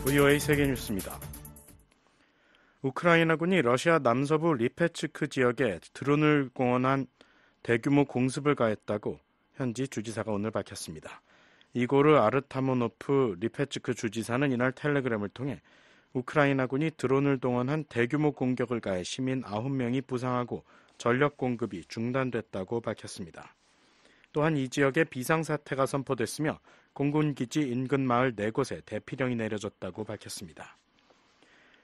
VOA 세계뉴스입니다. 우크라이나군이 러시아 남서부 리페츠크 지역에 드론을 공원한 대규모 공습을 가했다고 현지 주지사가 오늘 밝혔습니다. 이고르 아르타모노프 리페츠크 주지사는 이날 텔레그램을 통해 우크라이나군이 드론을 동원한 대규모 공격을 가해 시민 9명이 부상하고 전력 공급이 중단됐다고 밝혔습니다. 또한 이 지역에 비상사태가 선포됐으며 공군기지 인근 마을 4곳에 대피령이 내려졌다고 밝혔습니다.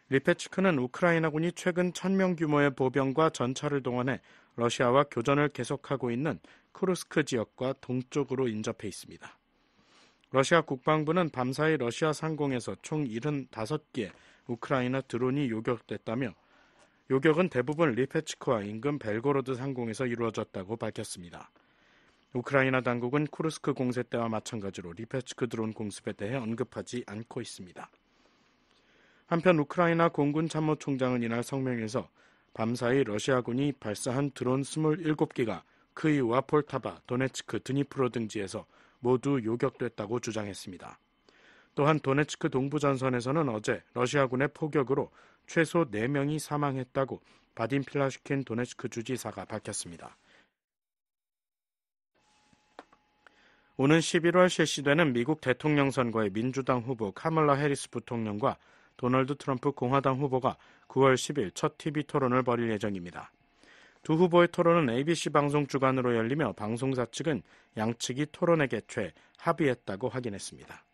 리페츠크는 우크라이나군이 최근 1000명 규모의 보병과 전차를 동원해 러시아와 교전을 계속하고 있는 쿠르스크 지역과 동쪽으로 인접해 있습니다. 러시아 국방부는 밤사이 러시아 상공에서 총 75개의 우크라이나 드론이 요격됐다며 요격은 대부분 리페츠크와 인근 벨고로드 상공에서 이루어졌다고 밝혔습니다. 우크라이나 당국은 쿠르스크 공세 때와 마찬가지로 리페츠크 드론 공습에 대해 언급하지 않고 있습니다. 한편 우크라이나 공군 참모총장은 이날 성명에서 밤사이 러시아군이 발사한 드론 27기가 크이우와 폴타바, 도네츠크, 드니프로 등지에서 모두 요격됐다고 주장했습니다. 또한 도네츠크 동부 전선에서는 어제 러시아군의 포격으로 최소 4명이 사망했다고 바딘 필라슈킨 도네츠크 주지사가 밝혔습니다. 오는 11월 실시되는 미국 대통령 선거의 민주당 후보 카멀라 해리스 부통령과 도널드 트럼프 공화당 후보가 9월 10일 첫 TV 토론을 벌일 예정입니다. 두 후보의 토론은 ABC 방송 주관으로 열리며 방송사 측은 양측이 토론의 개최에 합의했다고 확인했습니다.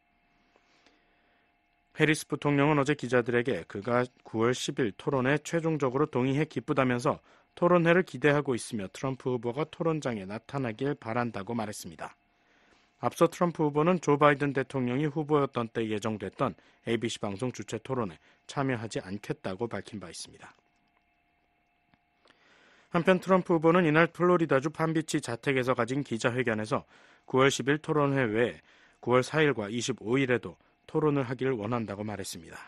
해리스 부통령은 어제 기자들에게 그가 9월 10일 토론에 최종적으로 동의해 기쁘다면서 토론회를 기대하고 있으며 트럼프 후보가 토론장에 나타나길 바란다고 말했습니다. 앞서 트럼프 후보는 조 바이든 대통령이 후보였던 때 예정됐던 ABC 방송 주최 토론에 참여하지 않겠다고 밝힌 바 있습니다. 한편 트럼프 후보는 이날 플로리다주 판비치 자택에서 가진 기자회견에서 9월 10일 토론회 외에 9월 4일과 25일에도 토론을 하기를 원한다고 말했습니다.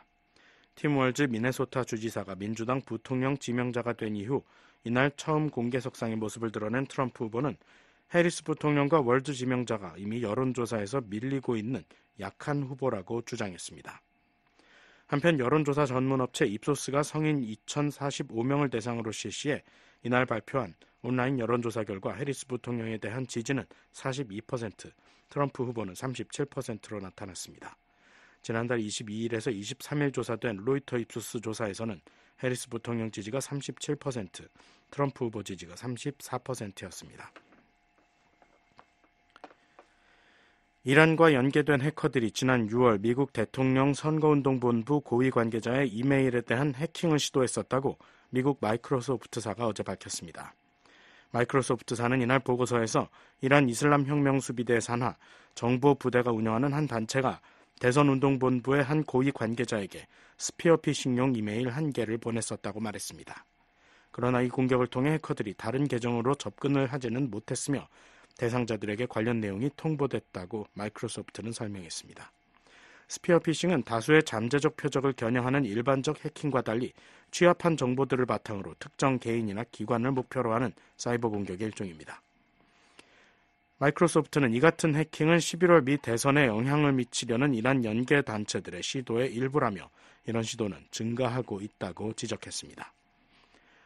팀 월즈 미네소타 주지사가 민주당 부통령 지명자가 된 이후 이날 처음 공개석상의 모습을 드러낸 트럼프 후보는 해리스 부통령과 월드 지명자가 이미 여론조사에서 밀리고 있는 약한 후보라고 주장했습니다. 한편 여론조사 전문업체 입소스가 성인 2045명을 대상으로 실시해 이날 발표한 온라인 여론조사 결과 해리스 부통령에 대한 지지는 42%, 트럼프 후보는 37%로 나타났습니다. 지난달 22일에서 23일 조사된 로이터 입소스 조사에서는 해리스 부통령 지지가 37%, 트럼프 후보 지지가 34%였습니다. 이란과 연계된 해커들이 지난 6월 미국 대통령 선거운동본부 고위 관계자의 이메일에 대한 해킹을 시도했었다고 미국 마이크로소프트사가 어제 밝혔습니다. 마이크로소프트사는 이날 보고서에서 이란 이슬람혁명수비대 산하 정보부대가 운영하는 한 단체가 대선운동본부의 한 고위 관계자에게 스피어피싱용 이메일 1개를 보냈었다고 말했습니다. 그러나 이 공격을 통해 해커들이 다른 계정으로 접근을 하지는 못했으며 대상자들에게 관련 내용이 통보됐다고 마이크로소프트는 설명했습니다. 스피어피싱은 다수의 잠재적 표적을 겨냥하는 일반적 해킹과 달리 취합한 정보들을 바탕으로 특정 개인이나 기관을 목표로 하는 사이버 공격의 일종입니다. 마이크로소프트는 이 같은 해킹은 11월 미 대선에 영향을 미치려는 이란 연계 단체들의 시도의 일부라며 이런 시도는 증가하고 있다고 지적했습니다.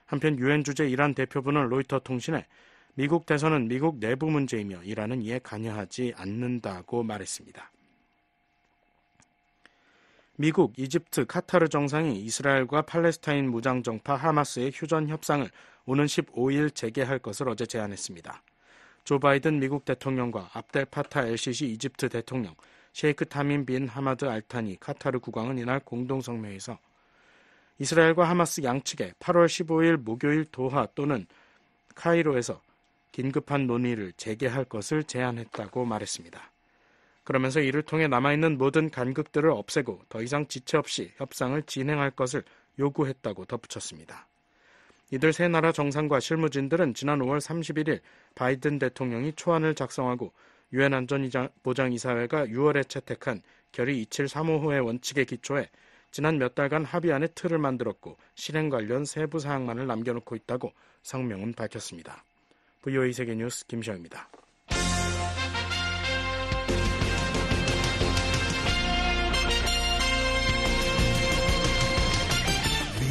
한편 유엔 주재 이란 대표부는 로이터 통신에 미국 대선은 미국 내부 문제이며 이란은 이에 관여하지 않는다고 말했습니다. 미국, 이집트, 카타르 정상이 이스라엘과 팔레스타인 무장정파 하마스의 휴전 협상을 오는 15일 재개할 것을 어제 제안했습니다. 조 바이든 미국 대통령과 압델 파타 엘시시 이집트 대통령, 셰이크 타민 빈 하마드 알타니 카타르 국왕은 이날 공동성명에서 이스라엘과 하마스 양측에 8월 15일 목요일 도하 또는 카이로에서 긴급한 논의를 재개할 것을 제안했다고 말했습니다. 그러면서 이를 통해 남아있는 모든 간극들을 없애고 더 이상 지체 없이 협상을 진행할 것을 요구했다고 덧붙였습니다. 이들 세 나라 정상과 실무진들은 지난 5월 31일 바이든 대통령이 초안을 작성하고 유엔 안전보장이사회가 6월에 채택한 결의 2735호의 원칙에 기초해 지난 몇 달간 합의안의 틀을 만들었고 실행 관련 세부 사항만을 남겨놓고 있다고 성명은 밝혔습니다. VOA 세계뉴스 김시영입니다.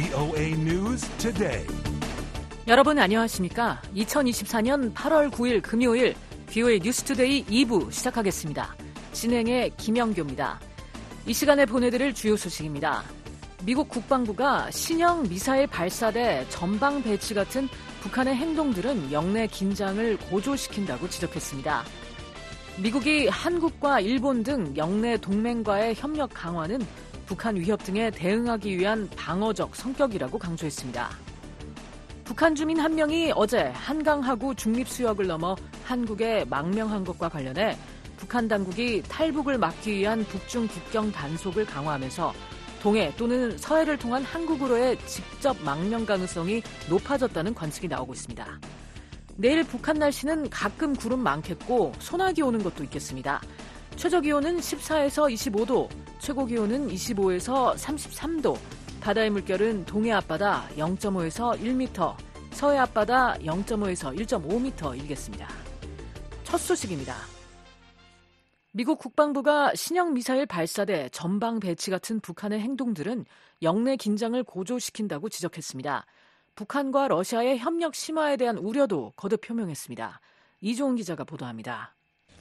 VOA News Today. 여러분 안녕하십니까? 2024년 8월 9일 금요일 VOA 뉴스투데이 2부 시작하겠습니다. 진행의 김영교입니다. 이 시간에 보내드릴 주요 소식입니다. 미국 국방부가 신형 미사일 발사대 전방 배치 같은 북한의 행동들은 영내 긴장을 고조시킨다고 지적했습니다. 미국이 한국과 일본 등 영내 동맹과의 협력 강화는 북한 위협 등에 대응하기 위한 방어적 성격이라고 강조했습니다. 북한 주민 한 명이 어제 한강하구 중립수역을 넘어 한국에 망명한 것과 관련해 북한 당국이 탈북을 막기 위한 북중 국경 단속을 강화하면서 동해 또는 서해를 통한 한국으로의 직접 망명 가능성이 높아졌다는 관측이 나오고 있습니다. 내일 북한 날씨는 가끔 구름 많겠고 소나기 오는 것도 있겠습니다. 최저기온은 14에서 25도, 최고기온은 25에서 33도, 바다의 물결은 동해 앞바다 0.5에서 1m, 서해 앞바다 0.5에서 1.5m 일겠습니다. 첫 소식입니다. 미국 국방부가 신형 미사일 발사대 전방 배치 같은 북한의 행동들은 영내 긴장을 고조시킨다고 지적했습니다. 북한과 러시아의 협력 심화에 대한 우려도 거듭 표명했습니다. 이종훈 기자가 보도합니다.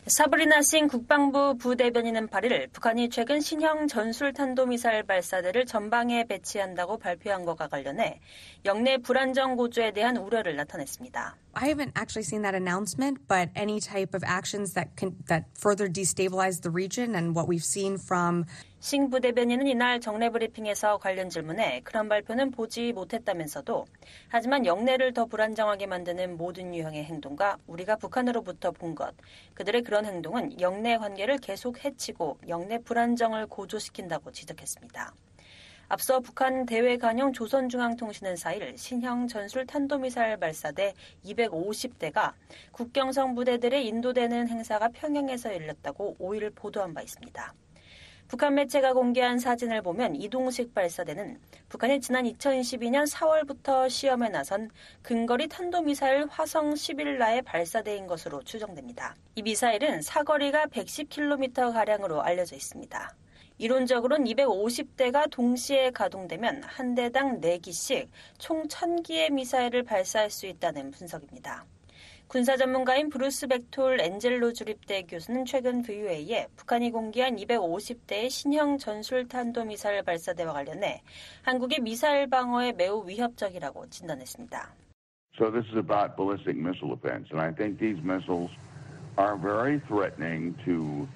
사브리나 싱 국방부 부대변인은 8일 북한이 최근 신형 전술탄도미사일 발사대를 전방에 배치한다고 발표한 것과 관련해 영내 불안정 고조에 대한 우려를 나타냈습니다. I haven't actually seen that announcement, but any type of actions that further destabilize the region and what we've seen from 싱 부대변인은 이날 정례 브리핑에서 관련 질문에 그런 발표는 보지 못했다면서도 하지만 영내를 더 불안정하게 만드는 모든 유형의 행동과 우리가 북한으로부터 본 것, 그들의 그런 행동은 영내 관계를 계속 해치고 영내 불안정을 고조시킨다고 지적했습니다. 앞서 북한 대외관용 조선중앙통신은 4일 신형 전술탄도미사일 발사대 250대가 국경성 부대들의 인도되는 행사가 평양에서 열렸다고 5일 보도한 바 있습니다. 북한 매체가 공개한 사진을 보면 이동식 발사대는 북한이 지난 2012년 4월부터 시험에 나선 근거리 탄도미사일 화성 11라의 발사대인 것으로 추정됩니다. 이 미사일은 사거리가 110km가량으로 알려져 있습니다. 이론적으로는 250대가 동시에 가동되면 한 대당 4기씩 총 1000기의 미사일을 발사할 수 있다는 분석입니다. 군사 전문가인 브루스 벡톨 엔젤로 주립대 교수는 최근 VOA에 북한이 공개한 250대의 신형 전술탄도미사일 발사대와 관련해 한국의 미사일 방어에 매우 위협적이라고 진단했습니다. So this is about ballistic missile defense, and I think these missiles are very threatening to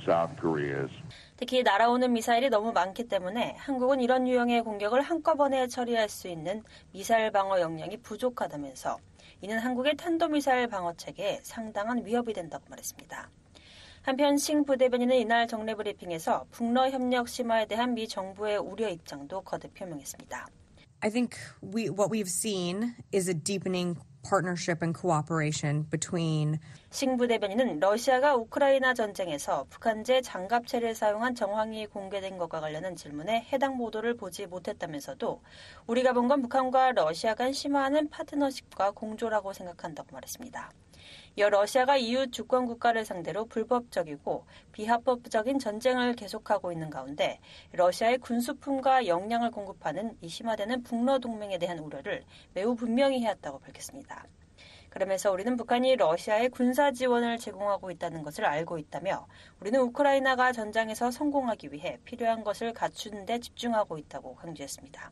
South Korea's. 특히 날아오는 미사일이 너무 많기 때문에 한국은 이런 유형의 공격을 한꺼번에 처리할 수 있는 미사일 방어 역량이 부족하다면서 이는 한국의 탄도미사일 방어 체계에 상당한 위협이 된다고 말했습니다. 한편 싱 부대변인은 이날 정례 브리핑에서 북러 협력 심화에 대한 미 정부의 우려 입장도 거듭 표명했습니다. I think what we've seen is a deepening partnership and cooperation between 싱 부대변인은 러시아가 우크라이나 전쟁에서 북한제 장갑체를 사용한 정황이 공개된 것과 관련한 질문에 해당 보도를 보지 못했다면서도 우리가 본 건 북한과 러시아 간 심화하는 파트너십과 공조라고 생각한다고 말했습니다. 이어 러시아가 이웃 주권 국가를 상대로 불법적이고 비합법적인 전쟁을 계속하고 있는 가운데 러시아의 군수품과 역량을 공급하는 이 심화되는 북러 동맹에 대한 우려를 매우 분명히 해왔다고 밝혔습니다. 그러면서 우리는 북한이 러시아에 군사 지원을 제공하고 있다는 것을 알고 있다며 우리는 우크라이나가 전장에서 성공하기 위해 필요한 것을 갖추는 데 집중하고 있다고 강조했습니다.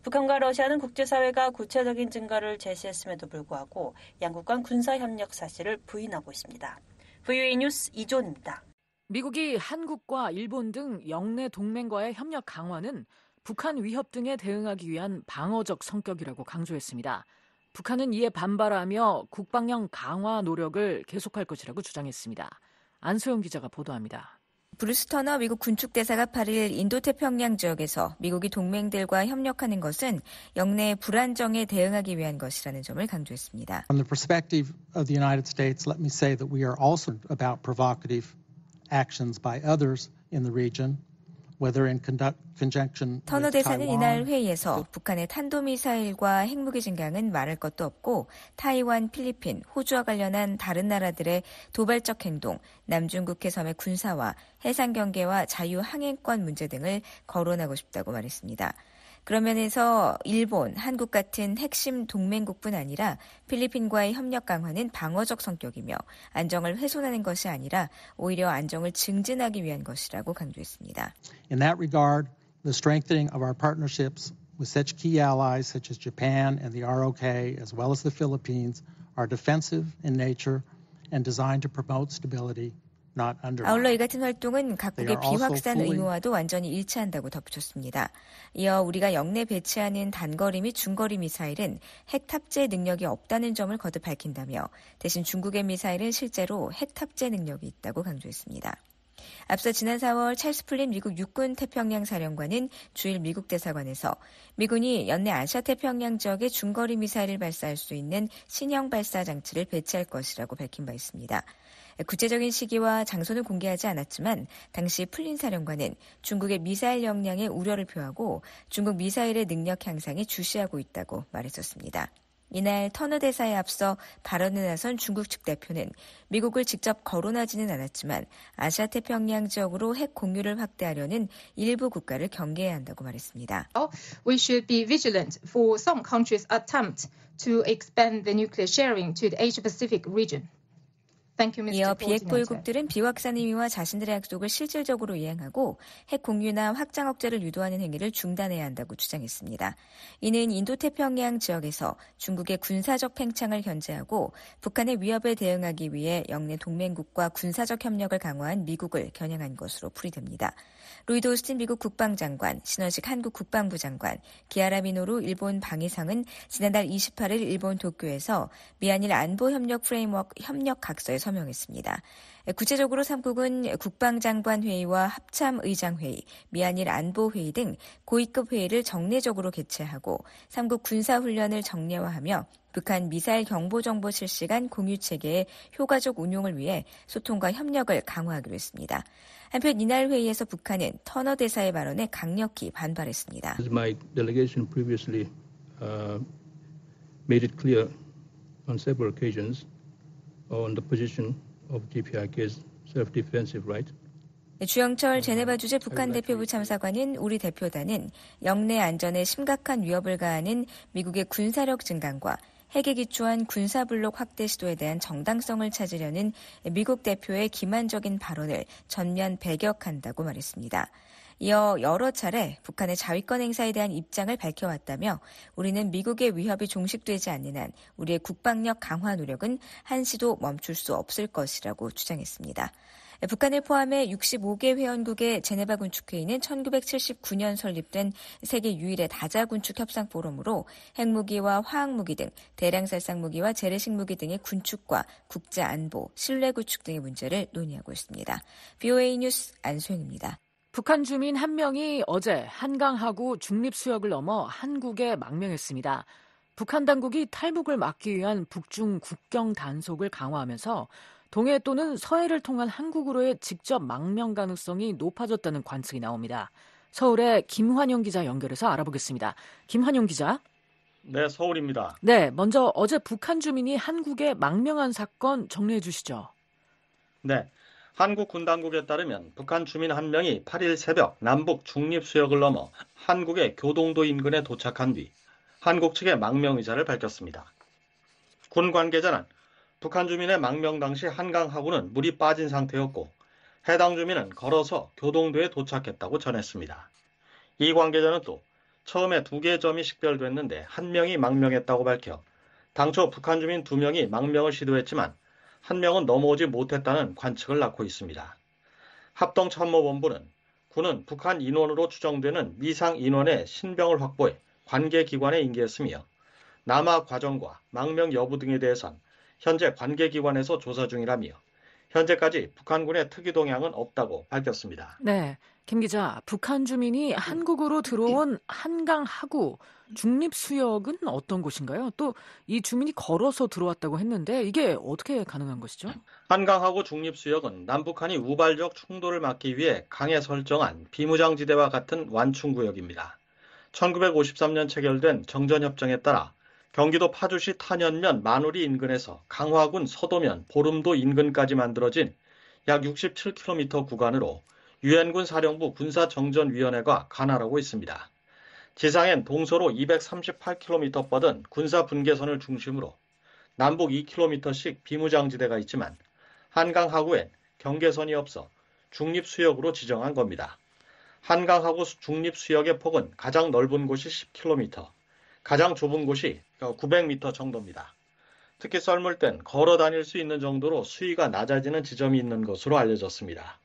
북한과 러시아는 국제사회가 구체적인 증거를 제시했음에도 불구하고 양국 간 군사협력 사실을 부인하고 있습니다. VOA 뉴스 이존입니다. 미국이 한국과 일본 등 영내 동맹과의 협력 강화는 북한 위협 등에 대응하기 위한 방어적 성격이라고 강조했습니다. 북한은 이에 반발하며 국방력 강화 노력을 계속할 것이라고 주장했습니다. 안소영 기자가 보도합니다. 브루스 터너 미국 군축대사가 8일 인도태평양 지역에서 미국이 동맹들과 협력하는 것은 영내 불안정에 대응하기 위한 것이라는 점을 강조했습니다. From the perspective of the United States, let me say that we are also about provocative actions by others in the region. 터너 대사는 이날 회의에서 북한의 탄도미사일과 핵무기 증강은 말할 것도 없고 타이완, 필리핀, 호주와 관련한 다른 나라들의 도발적 행동, 남중국해 섬의 군사화, 해상경계와 자유항행권 문제 등을 거론하고 싶다고 말했습니다. 그런 면에서 일본, 한국 같은 핵심 동맹국뿐 아니라 필리핀과의 협력 강화는 방어적 성격이며 안정을 훼손하는 것이 아니라 오히려 안정을 증진하기 위한 것이라고 강조했습니다. In that regard, the strengthening of our partnerships with such key allies such as Japan and the ROK, as well as the Philippines, are defensive in nature and designed to promote stability, not undermine. 아울러 이 같은 활동은 각국의 비확산 의무와도 완전히 일치한다고 덧붙였습니다. 이어 우리가 영내 배치하는 단거리 및 중거리 미사일은 핵 탑재 능력이 없다는 점을 거듭 밝힌다며 대신 중국의 미사일은 실제로 핵 탑재 능력이 있다고 강조했습니다. 앞서 지난 4월 찰스 플린 미국 육군 태평양 사령관은 주일 미국 대사관에서 미군이 연내 아시아 태평양 지역에 중거리 미사일을 발사할 수 있는 신형 발사 장치를 배치할 것이라고 밝힌 바 있습니다. 구체적인 시기와 장소는 공개하지 않았지만 당시 플린 사령관은 중국의 미사일 역량에 우려를 표하고 중국 미사일의 능력 향상에 주시하고 있다고 말했었습니다. 이날 터너 대사에 앞서 발언에 나선 중국 측 대표는 미국을 직접 거론하지는 않았지만 아시아 태평양 지역으로 핵 공유를 확대하려는 일부 국가를 경계해야 한다고 말했습니다. We should be vigilant for some countries' attempt to expand the nuclear sharing to the Asia-Pacific region. 이어 비핵 보유국들은 비확산 의무와 자신들의 약속을 실질적으로 이행하고 핵 공유나 확장 억제를 유도하는 행위를 중단해야 한다고 주장했습니다. 이는 인도태평양 지역에서 중국의 군사적 팽창을 견제하고 북한의 위협에 대응하기 위해 영내 동맹국과 군사적 협력을 강화한 미국을 겨냥한 것으로 풀이됩니다. 로이드 오스틴 미국 국방장관, 신원식 한국 국방부 장관, 기아라 미노루 일본 방위상은 지난달 28일 일본 도쿄에서 미한일 안보협력 프레임워크 협력 각서에 서명했습니다. 구체적으로 3국은 국방장관 회의와 합참의장회의, 미한일 안보회의 등 고위급 회의를 정례적으로 개최하고 3국 군사훈련을 정례화하며 북한 미사일 경보정보 실시간 공유체계의 효과적 운용을 위해 소통과 협력을 강화하기로 했습니다. 한편 이날 회의에서 북한은 터너 대사의 발언에 강력히 반발했습니다. My delegation previously made it clear on several occasions on the position of DPRK's self-defensive right. 주영철 제네바 주재 북한 대표부 참사관은 우리 대표단은 영내 안전에 심각한 위협을 가하는 미국의 군사력 증강과 핵에 기초한 군사블록 확대 시도에 대한 정당성을 찾으려는 미국 대표의 기만적인 발언을 전면 배격한다고 말했습니다. 이어 여러 차례 북한의 자위권 행사에 대한 입장을 밝혀왔다며 우리는 미국의 위협이 종식되지 않는 한 우리의 국방력 강화 노력은 한시도 멈출 수 없을 것이라고 주장했습니다. 북한을 포함해 65개 회원국의 제네바 군축회의는 1979년 설립된 세계 유일의 다자군축 협상 포럼으로 핵무기와 화학무기 등 대량살상무기와 재래식무기 등의 군축과 국제안보, 신뢰구축 등의 문제를 논의하고 있습니다. VOA 뉴스 안소영입니다. 북한 주민 한 명이 어제 한강하구 중립수역을 넘어 한국에 망명했습니다. 북한 당국이 탈북을 막기 위한 북중 국경 단속을 강화하면서 동해 또는 서해를 통한 한국으로의 직접 망명 가능성이 높아졌다는 관측이 나옵니다. 서울의 김환영 기자 연결해서 알아보겠습니다. 김환영 기자. 네, 서울입니다. 네, 먼저 어제 북한 주민이 한국에 망명한 사건 정리해 주시죠. 네, 한국 군 당국에 따르면 북한 주민 한 명이 8일 새벽 남북 중립수역을 넘어 한국의 교동도 인근에 도착한 뒤 한국 측의 망명 의사를 밝혔습니다. 군 관계자는 북한 주민의 망명 당시 한강하구는 물이 빠진 상태였고 해당 주민은 걸어서 교동도에 도착했다고 전했습니다. 이 관계자는 또 처음에 2개의 점이 식별됐는데 한 명이 망명했다고 밝혀 당초 북한 주민 2명이 망명을 시도했지만 한 명은 넘어오지 못했다는 관측을 낳고 있습니다. 합동참모본부는 군은 북한 인원으로 추정되는 미상 인원의 신병을 확보해 관계기관에 인계했으며 남하 과정과 망명 여부 등에 대해선 현재 관계기관에서 조사 중이라며 현재까지 북한군의 특이 동향은 없다고 밝혔습니다. 네, 김 기자, 북한 주민이 한국으로 들어온 한강하구 중립수역은 어떤 곳인가요? 또 이 주민이 걸어서 들어왔다고 했는데 이게 어떻게 가능한 것이죠? 한강하구 중립수역은 남북한이 우발적 충돌을 막기 위해 강에 설정한 비무장지대와 같은 완충구역입니다. 1953년 체결된 정전협정에 따라 경기도 파주시 탄현면 마누리 인근에서 강화군 서도면 보름도 인근까지 만들어진 약 67km 구간으로 유엔군 사령부 군사정전위원회가 관할하고 있습니다. 지상엔 동서로 238km 뻗은 군사 분계선을 중심으로 남북 2km씩 비무장지대가 있지만 한강 하구엔 경계선이 없어 중립수역으로 지정한 겁니다. 한강 하구 중립수역의 폭은 가장 넓은 곳이 10km, 가장 좁은 곳이 900m 정도입니다. 특히 썰물 땐 걸어 다닐 수 있는 정도로 수위가 낮아지는 지점이 있는 것으로 알려졌습니다.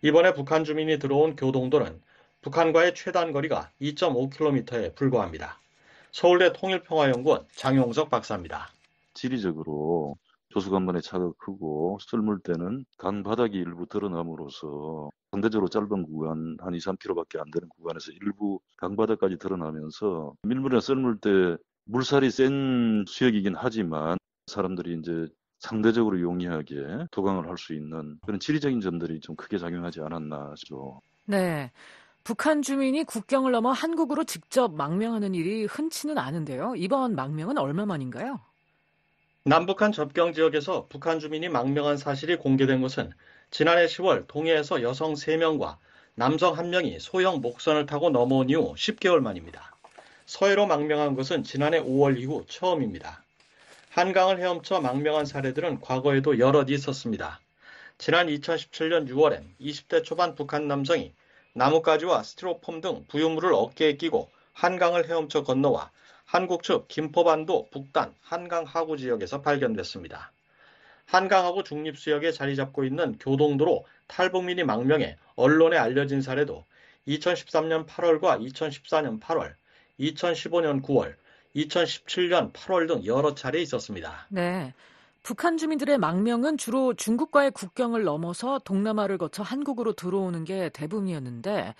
이번에 북한 주민이 들어온 교동도는 북한과의 최단 거리가 2.5km에 불과합니다. 서울대 통일평화연구원 장용석 박사입니다. 지리적으로 조수관문의 차가 크고 썰물 때는 강 바닥이 일부 드러남으로써 상대적으로 짧은 구간 한 2, 3km밖에 안 되는 구간에서 일부 강 바닥까지 드러나면서 밀물이나 썰물 때 물살이 센 수역이긴 하지만 사람들이 이제 상대적으로 용이하게 도강을 할 수 있는 그런 지리적인 점들이 좀 크게 작용하지 않았나 싶죠. 네. 북한 주민이 국경을 넘어 한국으로 직접 망명하는 일이 흔치는 않은데요. 이번 망명은 얼마 만인가요? 남북한 접경 지역에서 북한 주민이 망명한 사실이 공개된 것은 지난해 10월 동해에서 여성 3명과 남성 1명이 소형 목선을 타고 넘어온 이후 10개월 만입니다. 서해로 망명한 것은 지난해 5월 이후 처음입니다. 한강을 헤엄쳐 망명한 사례들은 과거에도 여럿 있었습니다. 지난 2017년 6월엔 20대 초반 북한 남성이 나뭇가지와 스티로폼 등 부유물을 어깨에 끼고 한강을 헤엄쳐 건너와 한국 측 김포반도 북단 한강 하구 지역에서 발견됐습니다. 한강 하구 중립수역에 자리 잡고 있는 교동도로 탈북민이 망명해 언론에 알려진 사례도 2013년 8월과 2014년 8월, 2015년 9월, 2017년 8월 등 여러 차례 있었습니다. 네. 북한 주민들의 망명은 주로 중국과의 국경을 넘어서 동남아를 거쳐 한국으로 들어오는 게 대부분이었는데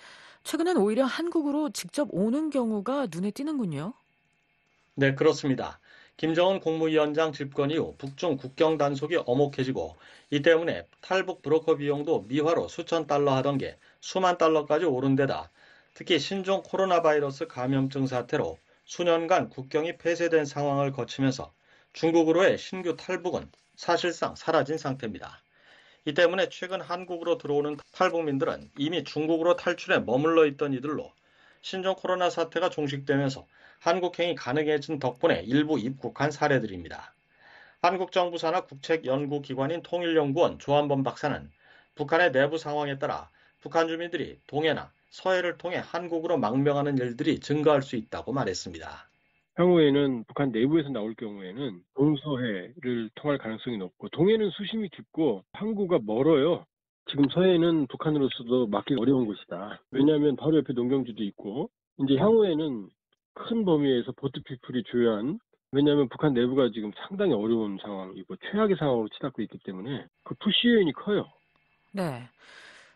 최근엔 오히려 한국으로 직접 오는 경우가 눈에 띄는군요. 네, 그렇습니다. 김정은 국무위원장 집권 이후 북중 국경 단속이 엄혹해지고 이 때문에 탈북 브로커 비용도 미화로 수천 달러 하던 게 수만 달러까지 오른 데다 특히 신종 코로나 바이러스 감염증 사태로 수년간 국경이 폐쇄된 상황을 거치면서 중국으로의 신규 탈북은 사실상 사라진 상태입니다. 이 때문에 최근 한국으로 들어오는 탈북민들은 이미 중국으로 탈출해 머물러 있던 이들로 신종 코로나 사태가 종식되면서 한국행이 가능해진 덕분에 일부 입국한 사례들입니다. 한국정부 산하 국책연구기관인 통일연구원 조한범 박사는 북한의 내부 상황에 따라 북한 주민들이 동해나 서해를 통해 한국으로 망명하는 일들이 증가할 수 있다고 말했습니다. 향후에는 북한 내부에서 나올 경우에는 동서해를 통할 가능성이 높고 동해는 수심이 깊고 항구가 멀어요. 지금 서해는 북한으로서도 막기 어려운 곳이다. 왜냐하면 바로 옆에 농경지도 있고 이제 향후에는 큰 범위에서 보트피플이 주요한 왜냐하면 북한 내부가 지금 상당히 어려운 상황이고 최악의 상황으로 치닫고 있기 때문에 그 푸시 요인이 커요. 네.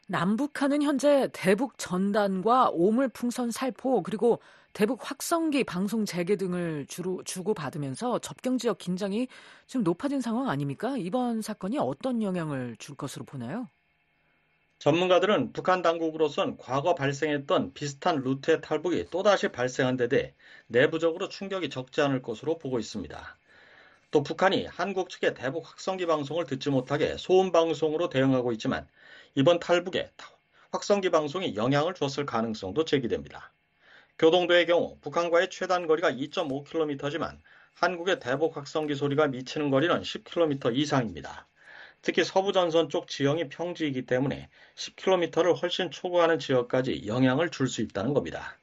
남북한은 현재 대북 전단과 오물풍선 살포 그리고 대북 확성기 방송 재개 등을 주로 주고받으면서 접경지역 긴장이 좀 높아진 상황 아닙니까? 이번 사건이 어떤 영향을 줄 것으로 보나요? 전문가들은 북한 당국으로선 과거 발생했던 비슷한 루트의 탈북이 또다시 발생한 데 대해 내부적으로 충격이 적지 않을 것으로 보고 있습니다. 또 북한이 한국 측의 대북 확성기 방송을 듣지 못하게 소음 방송으로 대응하고 있지만 이번 탈북에 확성기 방송이 영향을 줬을 가능성도 제기됩니다. 교동도의 경우 북한과의 최단 거리가 2.5km지만 한국의 대북 확성기 소리가 미치는 거리는 10km 이상입니다. 특히 서부전선 쪽 지형이 평지이기 때문에 10km를 훨씬 초과하는 지역까지 영향을 줄 수 있다는 겁니다.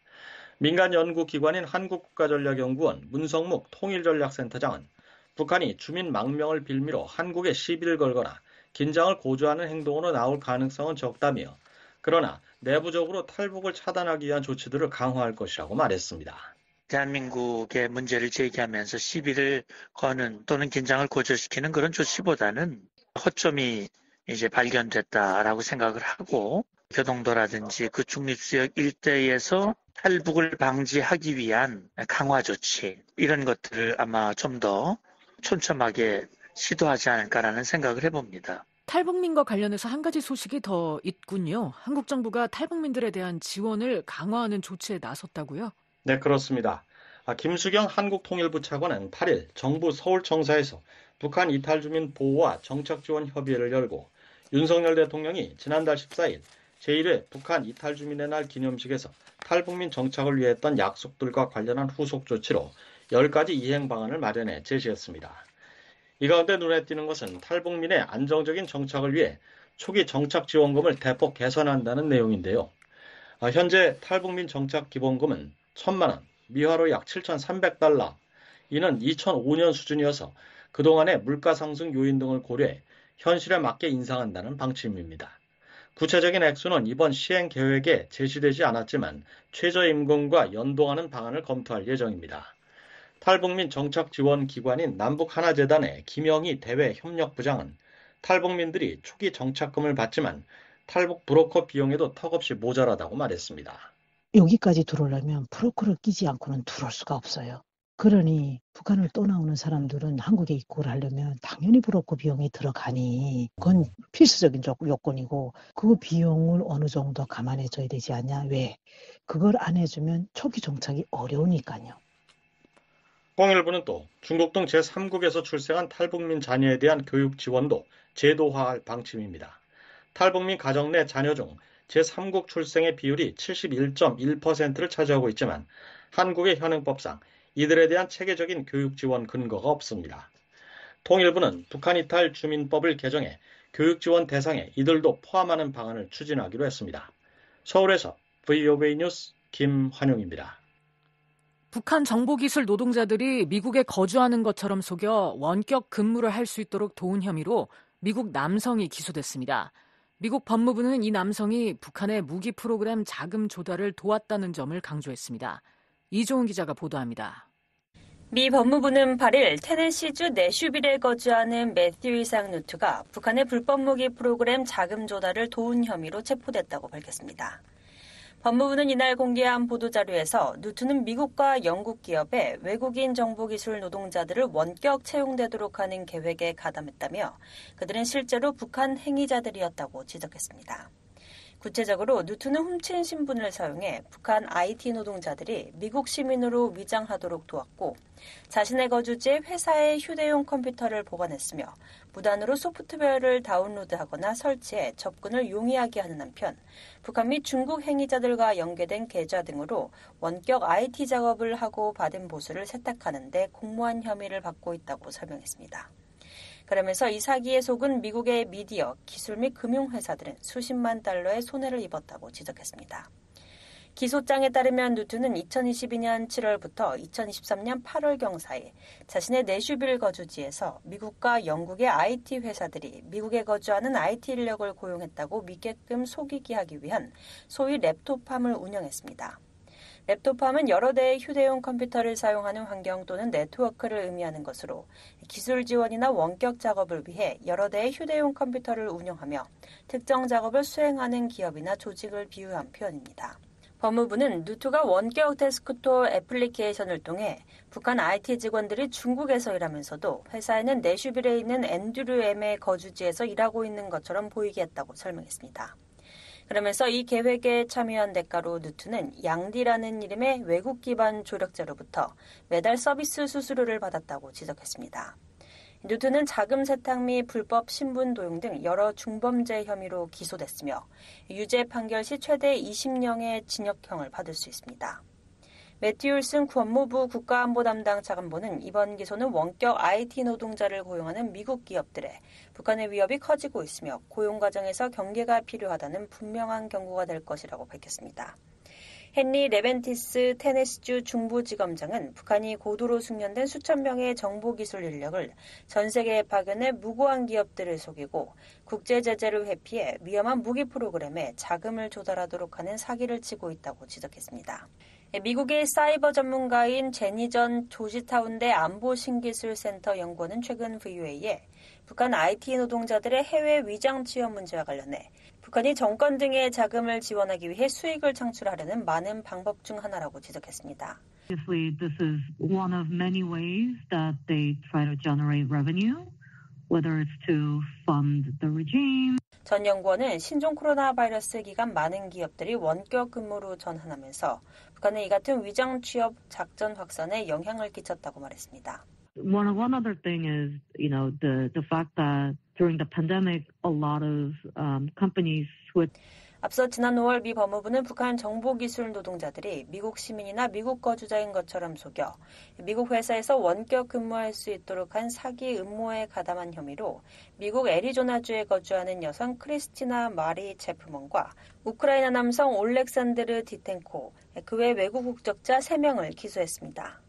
민간 연구기관인 한국국가전략연구원 문성묵 통일전략센터장은 북한이 주민 망명을 빌미로 한국에 시비를 걸거나 긴장을 고조하는 행동으로 나올 가능성은 적다며 그러나 내부적으로 탈북을 차단하기 위한 조치들을 강화할 것이라고 말했습니다. 대한민국의 문제를 제기하면서 시비를 거는 또는 긴장을 고조시키는 그런 조치보다는 허점이 이제 발견됐다라고 생각을 하고 교동도라든지 그 중립수역 일대에서 탈북을 방지하기 위한 강화 조치 이런 것들을 아마 좀 더 촘촘하게 시도하지 않을까라는 생각을 해봅니다. 탈북민과 관련해서 한 가지 소식이 더 있군요. 한국 정부가 탈북민들에 대한 지원을 강화하는 조치에 나섰다고요? 네, 그렇습니다. 김수경 한국통일부 차관은 8일 정부 서울청사에서 북한 이탈주민 보호와 정착지원 협의회를 열고 윤석열 대통령이 지난달 14일 제1회 북한 이탈 주민의 날 기념식에서 탈북민 정착을 위해 했던 약속들과 관련한 후속 조치로 10가지 이행 방안을 마련해 제시했습니다. 이 가운데 눈에 띄는 것은 탈북민의 안정적인 정착을 위해 초기 정착 지원금을 대폭 개선한다는 내용인데요. 현재 탈북민 정착 기본금은 1,000만 원, 미화로 약 7,300달러, 이는 2005년 수준이어서 그동안의 물가 상승 요인 등을 고려해 현실에 맞게 인상한다는 방침입니다. 구체적인 액수는 이번 시행 계획에 제시되지 않았지만 최저임금과 연동하는 방안을 검토할 예정입니다. 탈북민 정착 지원 기관인 남북하나재단의 김영희 대외협력부장은 탈북민들이 초기 정착금을 받지만 탈북 브로커 비용에도 턱없이 모자라다고 말했습니다. 여기까지 들어오려면 브로커를 끼지 않고는 들어올 수가 없어요. 그러니 북한을 떠나오는 사람들은 한국에 입국을 하려면 당연히 브로커 비용이 들어가니 그건 필수적인 요건이고 그 비용을 어느 정도 감안해줘야 되지 않냐. 왜? 그걸 안 해주면 초기 정착이 어려우니까요. 통일부는 또 중국 등 제3국에서 출생한 탈북민 자녀에 대한 교육 지원도 제도화할 방침입니다. 탈북민 가정 내 자녀 중 제3국 출생의 비율이 71.1%를 차지하고 있지만 한국의 현행법상 이들에 대한 체계적인 교육 지원 근거가 없습니다. 통일부는 북한 이탈 주민법을 개정해 교육 지원 대상에 이들도 포함하는 방안을 추진하기로 했습니다. 서울에서 VOA 뉴스 김환용입니다. 북한 정보기술 노동자들이 미국에 거주하는 것처럼 속여 원격 근무를 할 수 있도록 도운 혐의로 미국 남성이 기소됐습니다. 미국 법무부는 이 남성이 북한의 무기 프로그램 자금 조달을 도왔다는 점을 강조했습니다. 이종훈 기자가 보도합니다. 미 법무부는 8일 테네시주 내슈빌에 거주하는 매튜 이상 누트가 북한의 불법 무기 프로그램 자금 조달을 도운 혐의로 체포됐다고 밝혔습니다. 법무부는 이날 공개한 보도자료에서 누트는 미국과 영국 기업에 외국인 정보기술 노동자들을 원격 채용되도록 하는 계획에 가담했다며 그들은 실제로 북한 행위자들이었다고 지적했습니다. 구체적으로 누트는 훔친 신분을 사용해 북한 IT 노동자들이 미국 시민으로 위장하도록 도왔고 자신의 거주지에 회사의 휴대용 컴퓨터를 보관했으며 무단으로 소프트웨어를 다운로드하거나 설치해 접근을 용이하게 하는 한편 북한 및 중국 행위자들과 연계된 계좌 등으로 원격 IT 작업을 하고 받은 보수를 세탁하는 데 공모한 혐의를 받고 있다고 설명했습니다. 그러면서 이 사기에 속은 미국의 미디어, 기술 및 금융회사들은 수십만 달러의 손해를 입었다고 지적했습니다. 기소장에 따르면 누트는 2022년 7월부터 2023년 8월경 사이 자신의 내슈빌 거주지에서 미국과 영국의 IT 회사들이 미국에 거주하는 IT 인력을 고용했다고 믿게끔 속이게 하기 위한 소위 랩톱팜을 운영했습니다. 랩톱팜은 여러 대의 휴대용 컴퓨터를 사용하는 환경 또는 네트워크를 의미하는 것으로 기술 지원이나 원격 작업을 위해 여러 대의 휴대용 컴퓨터를 운영하며 특정 작업을 수행하는 기업이나 조직을 비유한 표현입니다. 법무부는 누트가 원격 데스크톱 애플리케이션을 통해 북한 IT 직원들이 중국에서 일하면서도 회사에는 내슈빌에 있는 앤드류 M의 거주지에서 일하고 있는 것처럼 보이게 했다고 설명했습니다. 그러면서 이 계획에 참여한 대가로 누트는 양디라는 이름의 외국 기반 조력자로부터 매달 서비스 수수료를 받았다고 지적했습니다. 누트는 자금 세탁 및 불법 신분 도용 등 여러 중범죄 혐의로 기소됐으며 유죄 판결 시 최대 20년의 징역형을 받을 수 있습니다. 매튜 윌슨 법무부 국가안보 담당 차관보는 이번 기소는 원격 IT 노동자를 고용하는 미국 기업들에 북한의 위협이 커지고 있으며 고용 과정에서 경계가 필요하다는 분명한 경고가 될 것이라고 밝혔습니다. 헨리 레벤티스 테네시주 중부지검장은 북한이 고도로 숙련된 수천 명의 정보기술 인력을 전 세계에 파견해 무고한 기업들을 속이고 국제 제재를 회피해 위험한 무기 프로그램에 자금을 조달하도록 하는 사기를 치고 있다고 지적했습니다. 미국의 사이버 전문가인 제니전 조지타운대 안보신기술센터 연구원은 최근 VOA에 북한 IT 노동자들의 해외 위장 취업 문제와 관련해 북한이 정권 등의 자금을 지원하기 위해 수익을 창출하려는 많은 방법 중 하나라고 지적했습니다. This is one of many ways that they try to generate revenue, whether it's to fund the regime. 전 연구원은 신종 코로나 바이러스 기간 많은 기업들이 원격 근무로 전환하면서 북한의 이 같은 위장 취업 작전 확산에 영향을 끼쳤다고 말했습니다. One other thing is, the fact that during the pandemic, a lot of companies switched. 앞서 지난 5월 미 법무부는 북한 정보기술 노동자들이 미국 시민이나 미국 거주자인 것처럼 속여 미국 회사에서 원격 근무할 수 있도록 한 사기 음모에 가담한 혐의로 미국 애리조나주에 거주하는 여성 크리스티나 마리 체프먼과 우크라이나 남성 올렉산드르 디텐코, 그 외 외국 국적자 3명을 기소했습니다.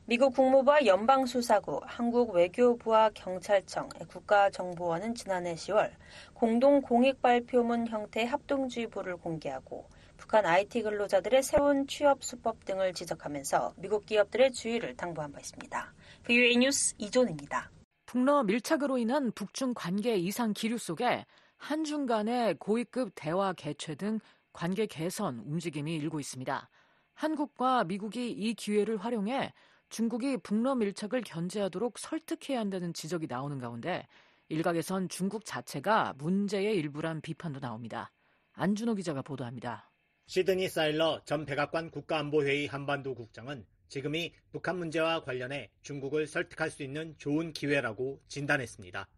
미국 국무부와 연방수사국, 한국 외교부와 경찰청, 국가정보원은 지난해 10월 공동 공익 발표문 형태의 합동주의보를 공개하고 북한 IT 근로자들의 새로운 취업 수법 등을 지적하면서 미국 기업들의 주의를 당부한 바 있습니다. VOA 뉴스 이존입니다. 북러 밀착으로 인한 북중 관계 이상 기류 속에 한중 간의 고위급 대화 개최 등 관계 개선 움직임이 일고 있습니다. 한국과 미국이 이 기회를 활용해 중국이 북러 밀착을 견제하도록 설득해야 한다는 지적이 나오는 가운데 일각에선 중국 자체가 문제의 일부란 비판도 나옵니다. 안준호 기자가 보도합니다. 시드니 사일러 전 백악관 국가안보회의 한반도 국장은 지금이 북한 문제와 관련해 중국을 설득할 수 있는 좋은 기회라고 진단했습니다.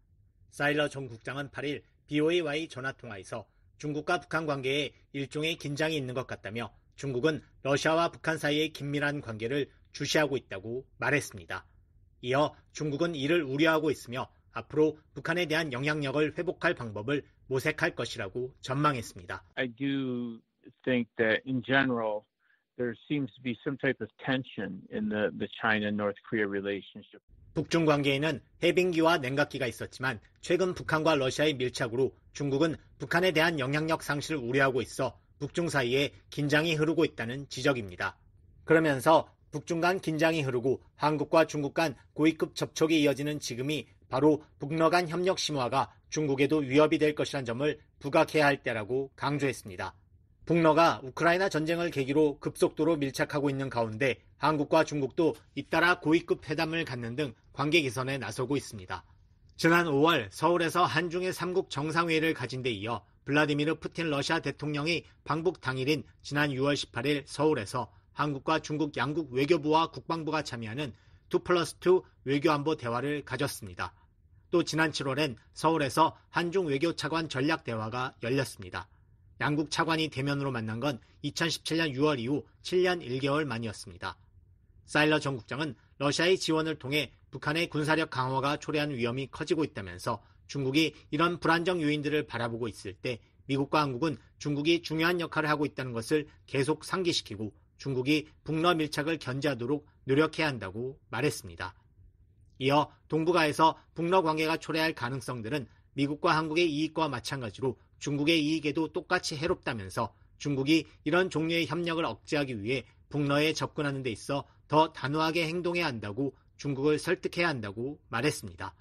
사일러 전 국장은 8일 BOA와의 전화통화에서 중국과 북한 관계에 일종의 긴장이 있는 것 같다며 중국은 러시아와 북한 사이의 긴밀한 관계를 주시하고 있다고 말했습니다. 이어 중국은 이를 우려하고 있으며 앞으로 북한에 대한 영향력을 회복할 방법을 모색할 것이라고 전망했습니다. I do think that in general there seems to be some type of tension in the China-North Korea relationship. 북중 관계에는 해빙기와 냉각기가 있었지만 최근 북한과 러시아의 밀착으로 중국은 북한에 대한 영향력 상실을 우려하고 있어 북중 사이에 긴장이 흐르고 있다는 지적입니다. 그러면서 북중 간 긴장이 흐르고 한국과 중국 간 고위급 접촉이 이어지는 지금이 바로 북러 간 협력 심화가 중국에도 위협이 될 것이란 점을 부각해야 할 때라고 강조했습니다. 북러가 우크라이나 전쟁을 계기로 급속도로 밀착하고 있는 가운데 한국과 중국도 잇따라 고위급 회담을 갖는 등 관계 개선에 나서고 있습니다. 지난 5월 서울에서 한중일 3국 정상회의를 가진 데 이어 블라디미르 푸틴 러시아 대통령이 방북 당일인 지난 6월 18일 서울에서 한국과 중국 양국 외교부와 국방부가 참여하는 2+2 외교안보 대화를 가졌습니다. 또 지난 7월엔 서울에서 한중 외교차관 전략대화가 열렸습니다. 양국 차관이 대면으로 만난 건 2017년 6월 이후 7년 1개월 만이었습니다. 사일러 전 국장은 러시아의 지원을 통해 북한의 군사력 강화가 초래하는 위험이 커지고 있다면서 중국이 이런 불안정 요인들을 바라보고 있을 때 미국과 한국은 중국이 중요한 역할을 하고 있다는 것을 계속 상기시키고 중국이 북러 밀착을 견제하도록 노력해야 한다고 말했습니다. 이어 동북아에서 북러 관계가 초래할 가능성들은 미국과 한국의 이익과 마찬가지로 중국의 이익에도 똑같이 해롭다면서 중국이 이런 종류의 협력을 억제하기 위해 북러에 접근하는 데 있어 더 단호하게 행동해야 한다고 중국을 설득해야 한다고 말했습니다.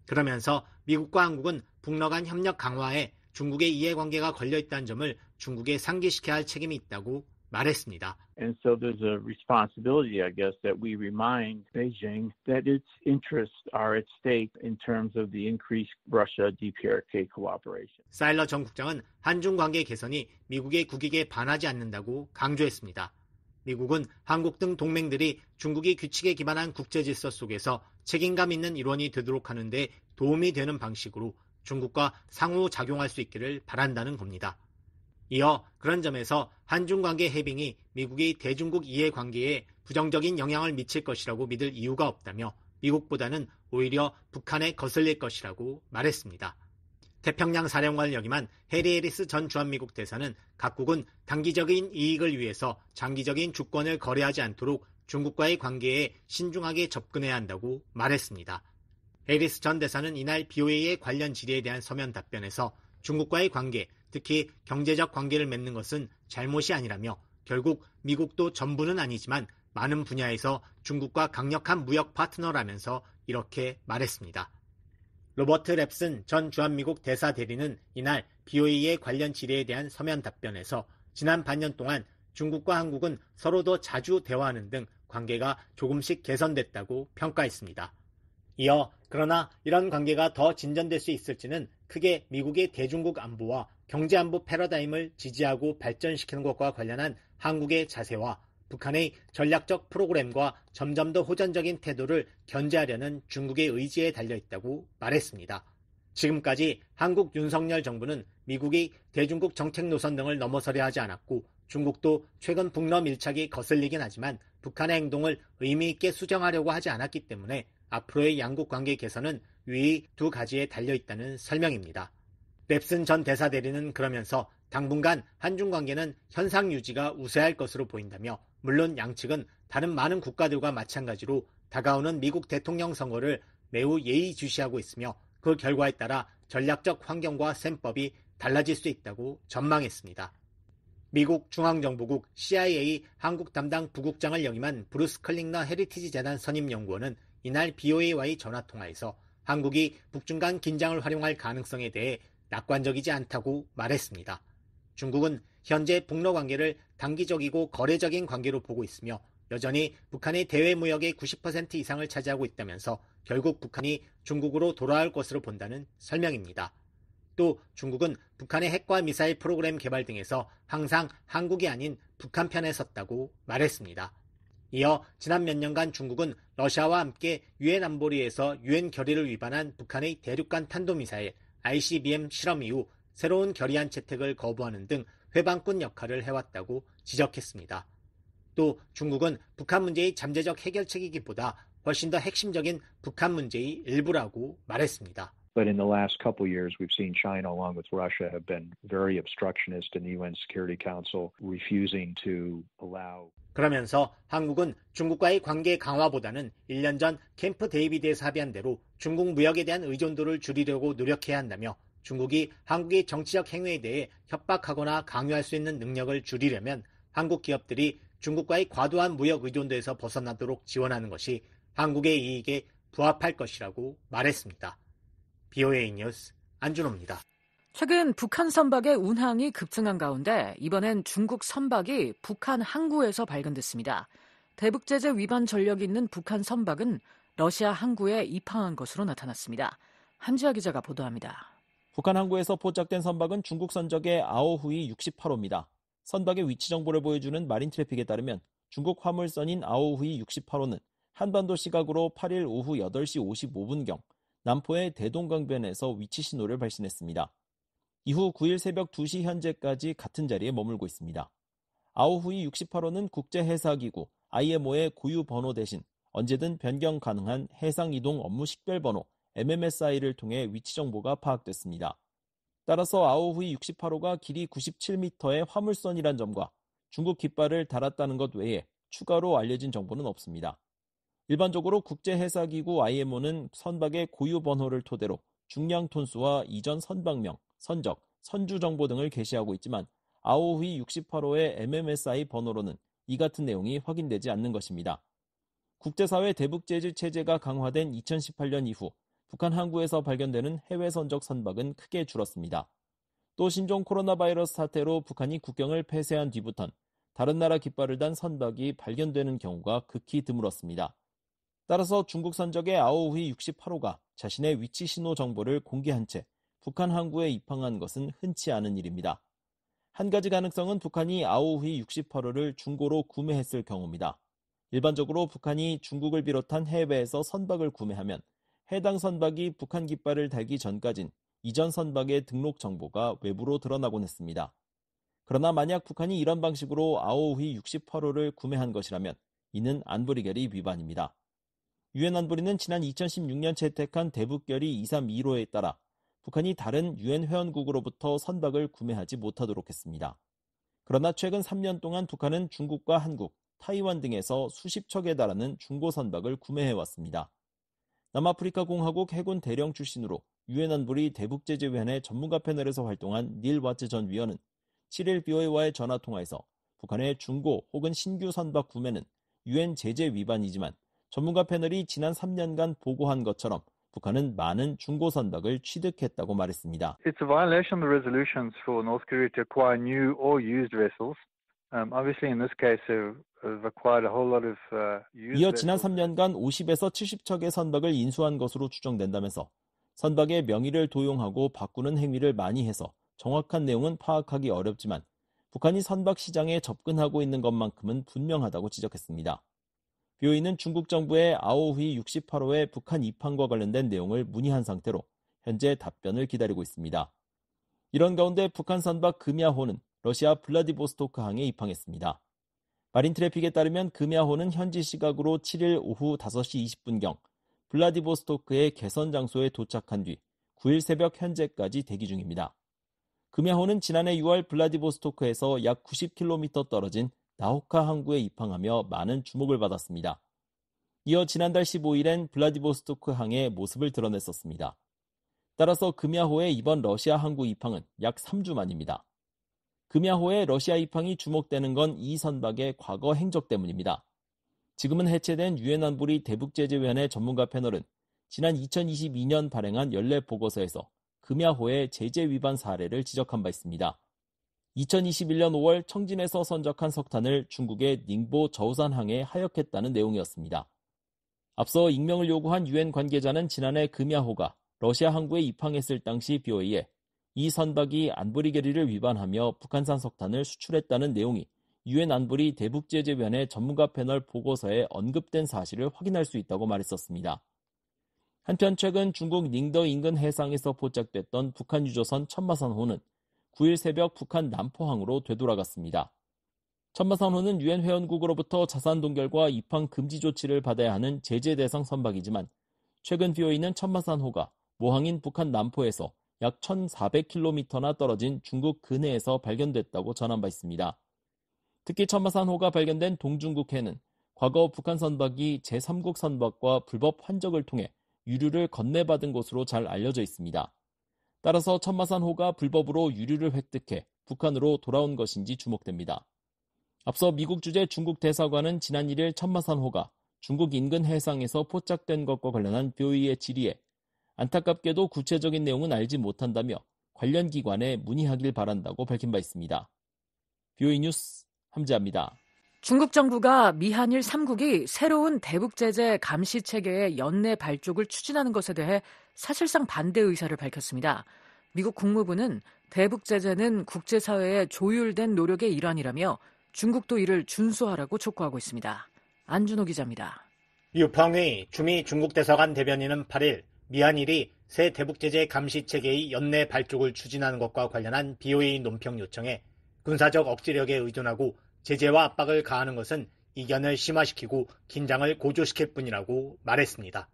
그러면서 미국과 한국은 북러 간 협력 강화에 중국의 이해관계가 걸려있다는 점을 중국에 상기시켜야 할 책임이 있다고 말했습니다. And so there's a responsibility, I guess, that we remind Beijing that its interests are at stake in terms of the increased Russia-DPRK cooperation. 사일러 전 국장은 한중 관계 개선이 미국의 국익에 반하지 않는다고 강조했습니다. 미국은 한국 등 동맹들이 중국이 규칙에 기반한 국제 질서 속에서 책임감 있는 일원이 되도록 하는 데 도움이 되는 방식으로 중국과 상호작용할 수 있기를 바란다는 겁니다. 이어 그런 점에서 한중관계 해빙이 미국의 대중국 이해관계에 부정적인 영향을 미칠 것이라고 믿을 이유가 없다며 미국보다는 오히려 북한에 거슬릴 것이라고 말했습니다. 태평양 사령관을 역임한 해리 해리스 전 주한미국 대사는 각국은 단기적인 이익을 위해서 장기적인 주권을 거래하지 않도록 중국과의 관계에 신중하게 접근해야 한다고 말했습니다. 해리스 전 대사는 이날 BOA의 관련 질의에 대한 서면 답변에서 중국과의 관계, 특히 경제적 관계를 맺는 것은 잘못이 아니라며 결국 미국도 전부는 아니지만 많은 분야에서 중국과 강력한 무역 파트너라면서 이렇게 말했습니다. 로버트 랩슨 전 주한미국 대사 대리는 이날 BOA의 관련 질의에 대한 서면 답변에서 지난 반년 동안 중국과 한국은 서로 더 자주 대화하는 등 관계가 조금씩 개선됐다고 평가했습니다. 이어 그러나 이런 관계가 더 진전될 수 있을지는 크게 미국의 대중국 안보와 경제안보 패러다임을 지지하고 발전시키는 것과 관련한 한국의 자세와 북한의 전략적 프로그램과 점점 더 호전적인 태도를 견제하려는 중국의 의지에 달려있다고 말했습니다. 지금까지 한국 윤석열 정부는 미국이 대중국 정책 노선 등을 넘어서려 하지 않았고 중국도 최근 북러 밀착이 거슬리긴 하지만 북한의 행동을 의미 있게 수정하려고 하지 않았기 때문에 앞으로의 양국 관계 개선은 유의 두 가지에 달려있다는 설명입니다. 랩슨 전 대사대리는 그러면서 당분간 한중 관계는 현상 유지가 우세할 것으로 보인다며 물론 양측은 다른 많은 국가들과 마찬가지로 다가오는 미국 대통령 선거를 매우 예의주시하고 있으며 그 결과에 따라 전략적 환경과 셈법이 달라질 수 있다고 전망했습니다. 미국 중앙정보국 CIA 한국 담당 부국장을 역임한 브루스 클링너 헤리티지 재단 선임연구원은 이날 BOA와의 전화통화에서 한국이 북중 간 긴장을 활용할 가능성에 대해 낙관적이지 않다고 말했습니다. 중국은 현재 북러 관계를 단기적이고 거래적인 관계로 보고 있으며 여전히 북한의 대외 무역의 90% 이상을 차지하고 있다면서 결국 북한이 중국으로 돌아올 것으로 본다는 설명입니다. 또 중국은 북한의 핵과 미사일 프로그램 개발 등에서 항상 한국이 아닌 북한 편에 섰다고 말했습니다. 이어 지난 몇 년간 중국은 러시아와 함께 유엔 안보리에서 유엔 결의를 위반한 북한의 대륙간 탄도미사일 ICBM 실험 이후 새로운 결의안 채택을 거부하는 등 회방꾼 역할을 해왔다고 지적했습니다. 또 중국은 북한 문제의 잠재적 해결책이기보다 훨씬 더 핵심적인 북한 문제의 일부라고 말했습니다. But in the last couple of years, we've seen China, along with Russia, have been very obstructionist in the UN Security Council, refusing to allow. 그러면서 한국은 중국과의 관계 강화보다는 1년 전 캠프 데이비드에서 합의한 대로 중국 무역에 대한 의존도를 줄이려고 노력해야 한다며 중국이 한국의 정치적 행위에 대해 협박하거나 강요할 수 있는 능력을 줄이려면 한국 기업들이 중국과의 과도한 무역 의존도에서 벗어나도록 지원하는 것이 한국의 이익에 부합할 것이라고 말했습니다. BOA 뉴스 안준호입니다. 최근 북한 선박의 운항이 급증한 가운데 이번엔 중국 선박이 북한 항구에서 발견됐습니다. 대북제재 위반 전력이 있는 북한 선박은 러시아 항구에 입항한 것으로 나타났습니다. 한지아 기자가 보도합니다. 북한 항구에서 포착된 선박은 중국 선적의 아오후이 68호입니다. 선박의 위치 정보를 보여주는 마린 트래픽에 따르면 중국 화물선인 아오후이 68호는 한반도 시각으로 8일 오후 8시 55분경 남포의 대동강변에서 위치 신호를 발신했습니다. 이후 9일 새벽 2시 현재까지 같은 자리에 머물고 있습니다. 아오후이 68호는 국제해사기구 IMO의 고유 번호 대신 언제든 변경 가능한 해상이동 업무 식별번호 MMSI를 통해 위치 정보가 파악됐습니다. 따라서 아오후이 68호가 길이 97m의 화물선이란 점과 중국 깃발을 달았다는 것 외에 추가로 알려진 정보는 없습니다. 일반적으로 국제해사기구 IMO는 선박의 고유 번호를 토대로 중량 톤수와 이전 선박명, 선적, 선주 정보 등을 게시하고 있지만 아오후이 68호의 MMSI 번호로는 이 같은 내용이 확인되지 않는 것입니다. 국제사회 대북제재 체제가 강화된 2018년 이후 북한 항구에서 발견되는 해외 선적 선박은 크게 줄었습니다. 또 신종 코로나 바이러스 사태로 북한이 국경을 폐쇄한 뒤부턴 다른 나라 깃발을 단 선박이 발견되는 경우가 극히 드물었습니다. 따라서 중국 선적의 아오후이 68호가 자신의 위치 신호 정보를 공개한 채 북한 항구에 입항한 것은 흔치 않은 일입니다. 한 가지 가능성은 북한이 아오후이 68호를 중고로 구매했을 경우입니다. 일반적으로 북한이 중국을 비롯한 해외에서 선박을 구매하면 해당 선박이 북한 깃발을 달기 전까진 이전 선박의 등록 정보가 외부로 드러나곤 했습니다. 그러나 만약 북한이 이런 방식으로 아오후이 68호를 구매한 것이라면 이는 안보리결의 위반입니다. 유엔 안보리는 지난 2016년 채택한 대북결의 232호에 따라 북한이 다른 유엔 회원국으로부터 선박을 구매하지 못하도록 했습니다. 그러나 최근 3년 동안 북한은 중국과 한국, 타이완 등에서 수십 척에 달하는 중고 선박을 구매해왔습니다. 남아프리카 공화국 해군 대령 출신으로 유엔 안보리 대북제재위원회 전문가 패널에서 활동한 닐 와츠 전 위원은 7일 BOA와의 전화통화에서 북한의 중고 혹은 신규 선박 구매는 유엔 제재 위반이지만 전문가 패널이 지난 3년간 보고한 것처럼 북한은 많은 중고 선박을 취득했다고 말했습니다. It's a violation of the resolutions for North Korea to acquire new or used vessels. Obviously in this case they've acquired a whole lot of used 이어 지난 3년간 50에서 70척의 선박을 인수한 것으로 추정된다면서 선박의 명의를 도용하고 바꾸는 행위를 많이 해서 정확한 내용은 파악하기 어렵지만 북한이 선박 시장에 접근하고 있는 것만큼은 분명하다고 지적했습니다. BOA는 중국 정부의 아오후이 68호의 북한 입항과 관련된 내용을 문의한 상태로 현재 답변을 기다리고 있습니다. 이런 가운데 북한 선박 금야호는 러시아 블라디보스토크 항에 입항했습니다. 마린 트래픽에 따르면 금야호는 현지 시각으로 7일 오후 5시 20분경 블라디보스토크의 개선 장소에 도착한 뒤 9일 새벽 현재까지 대기 중입니다. 금야호는 지난해 6월 블라디보스토크에서 약 90km 떨어진 나호카 항구에 입항하며 많은 주목을 받았습니다. 이어 지난달 15일엔 블라디보스토크 항의 모습을 드러냈었습니다. 따라서 금야호의 이번 러시아 항구 입항은 약 3주 만입니다. 금야호의 러시아 입항이 주목되는 건 이 선박의 과거 행적 때문입니다. 지금은 해체된 유엔 안보리 대북제재위원회 전문가 패널은 지난 2022년 발행한 연례 보고서에서 금야호의 제재 위반 사례를 지적한 바 있습니다. 2021년 5월 청진에서 선적한 석탄을 중국의 닝보 저우산항에 하역했다는 내용이었습니다. 앞서 익명을 요구한 유엔 관계자는 지난해 금야호가 러시아 항구에 입항했을 당시 BOA에 이 선박이 안보리 결의를 위반하며 북한산 석탄을 수출했다는 내용이 유엔 안보리 대북제재위원회 전문가 패널 보고서에 언급된 사실을 확인할 수 있다고 말했었습니다. 한편 최근 중국 닝더 인근 해상에서 포착됐던 북한 유조선 천마산호는 9일 새벽 북한 남포항으로 되돌아갔습니다. 천마산호는 유엔 회원국으로부터 자산 동결과 입항 금지 조치를 받아야 하는 제재 대상 선박이지만 최근 BOA는 천마산호가 모항인 북한 남포에서 약 1,400km나 떨어진 중국 근해에서 발견됐다고 전한 바 있습니다. 특히 천마산호가 발견된 동중국해는 과거 북한 선박이 제3국 선박과 불법 환적을 통해 유류를 건네받은 곳으로 잘 알려져 있습니다. 따라서 천마산호가 불법으로 유류를 획득해 북한으로 돌아온 것인지 주목됩니다. 앞서 미국 주재 중국 대사관은 지난 1일 천마산호가 중국 인근 해상에서 포착된 것과 관련한 BOA의 질의에 안타깝게도 구체적인 내용은 알지 못한다며 관련 기관에 문의하길 바란다고 밝힌 바 있습니다. BOA 뉴스 함지아입니다. 중국 정부가 미한일 3국이 새로운 대북제재 감시 체계의 연내 발족을 추진하는 것에 대해 사실상 반대 의사를 밝혔습니다. 미국 국무부는 대북제재는 국제사회의 조율된 노력의 일환이라며 중국도 이를 준수하라고 촉구하고 있습니다. 안준호 기자입니다. 유펑의 주미 중국 대사관 대변인은 8일 미한일이 새 대북제재 감시 체계의 연내 발족을 추진하는 것과 관련한 BOA 논평 요청에 군사적 억지력에 의존하고 제재와 압박을 가하는 것은 이견을 심화시키고 긴장을 고조시킬 뿐이라고 말했습니다.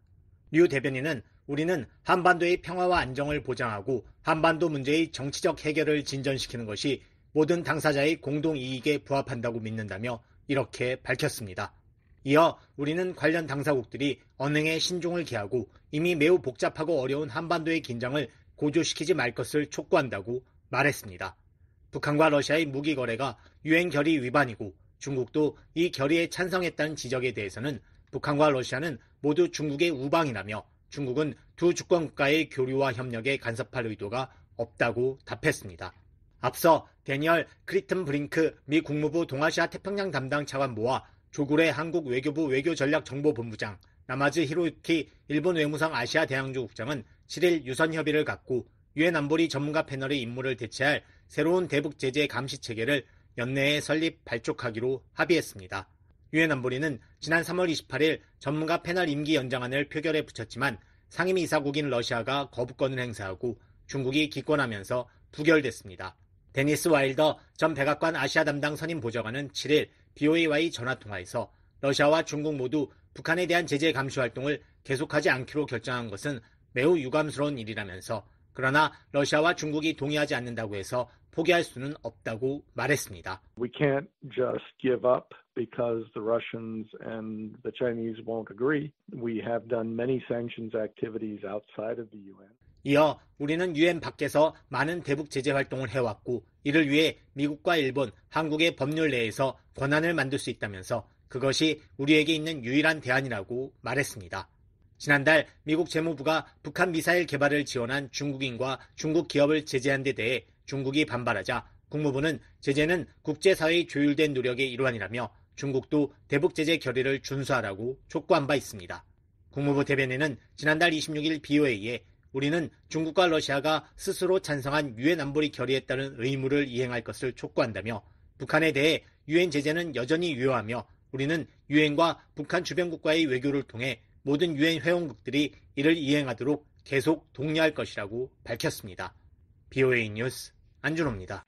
류 대변인은 우리는 한반도의 평화와 안정을 보장하고 한반도 문제의 정치적 해결을 진전시키는 것이 모든 당사자의 공동 이익에 부합한다고 믿는다며 이렇게 밝혔습니다. 이어 우리는 관련 당사국들이 언행에 신중을 기하고 이미 매우 복잡하고 어려운 한반도의 긴장을 고조시키지 말 것을 촉구한다고 말했습니다. 북한과 러시아의 무기 거래가 유엔 결의 위반이고 중국도 이 결의에 찬성했다는 지적에 대해서는 북한과 러시아는 모두 중국의 우방이라며 중국은 두 주권 국가의 교류와 협력에 간섭할 의도가 없다고 답했습니다. 앞서 데니얼 크리튼 브링크 미 국무부 동아시아 태평양 담당 차관보와 조구레 한국 외교부 외교전략정보본부장, 나마즈 히로유키 일본 외무성 아시아 대양조 국장은 7일 유선 협의를 갖고 유엔 안보리 전문가 패널의 임무를 대체할 새로운 대북 제재 감시 체계를 연내에 설립 발족하기로 합의했습니다. 유엔 안보리는 지난 3월 28일 전문가 패널 임기 연장안을 표결에 붙였지만 상임이사국인 러시아가 거부권을 행사하고 중국이 기권하면서 부결됐습니다. 데니스 와일더 전 백악관 아시아 담당 선임 보좌관은 7일 BOA와의 전화통화에서 러시아와 중국 모두 북한에 대한 제재 감시 활동을 계속하지 않기로 결정한 것은 매우 유감스러운 일이라면서 그러나 러시아와 중국이 동의하지 않는다고 해서 포기할 수는 없다고 말했습니다. We can't just give up because the Russians and the Chinese won't agree. We have done many sanctions activities outside of the UN. 이어 우리는 유엔 밖에서 많은 대북 제재 활동을 해왔고 이를 위해 미국과 일본, 한국의 법률 내에서 권한을 만들 수 있다면서 그것이 우리에게 있는 유일한 대안이라고 말했습니다. 지난달 미국 재무부가 북한 미사일 개발을 지원한 중국인과 중국 기업을 제재한 데 대해 중국이 반발하자 국무부는 제재는 국제사회의 조율된 노력의 일환이라며 중국도 대북 제재 결의를 준수하라고 촉구한 바 있습니다. 국무부 대변인은 지난달 26일 BOA에 우리는 중국과 러시아가 스스로 찬성한 유엔 안보리 결의에 따른 의무를 이행할 것을 촉구한다며 북한에 대해 유엔 제재는 여전히 유효하며 우리는 유엔과 북한 주변국과의 외교를 통해 모든 유엔 회원국들이 이를 이행하도록 계속 독려할 것이라고 밝혔습니다. BOA 뉴스 안준호입니다.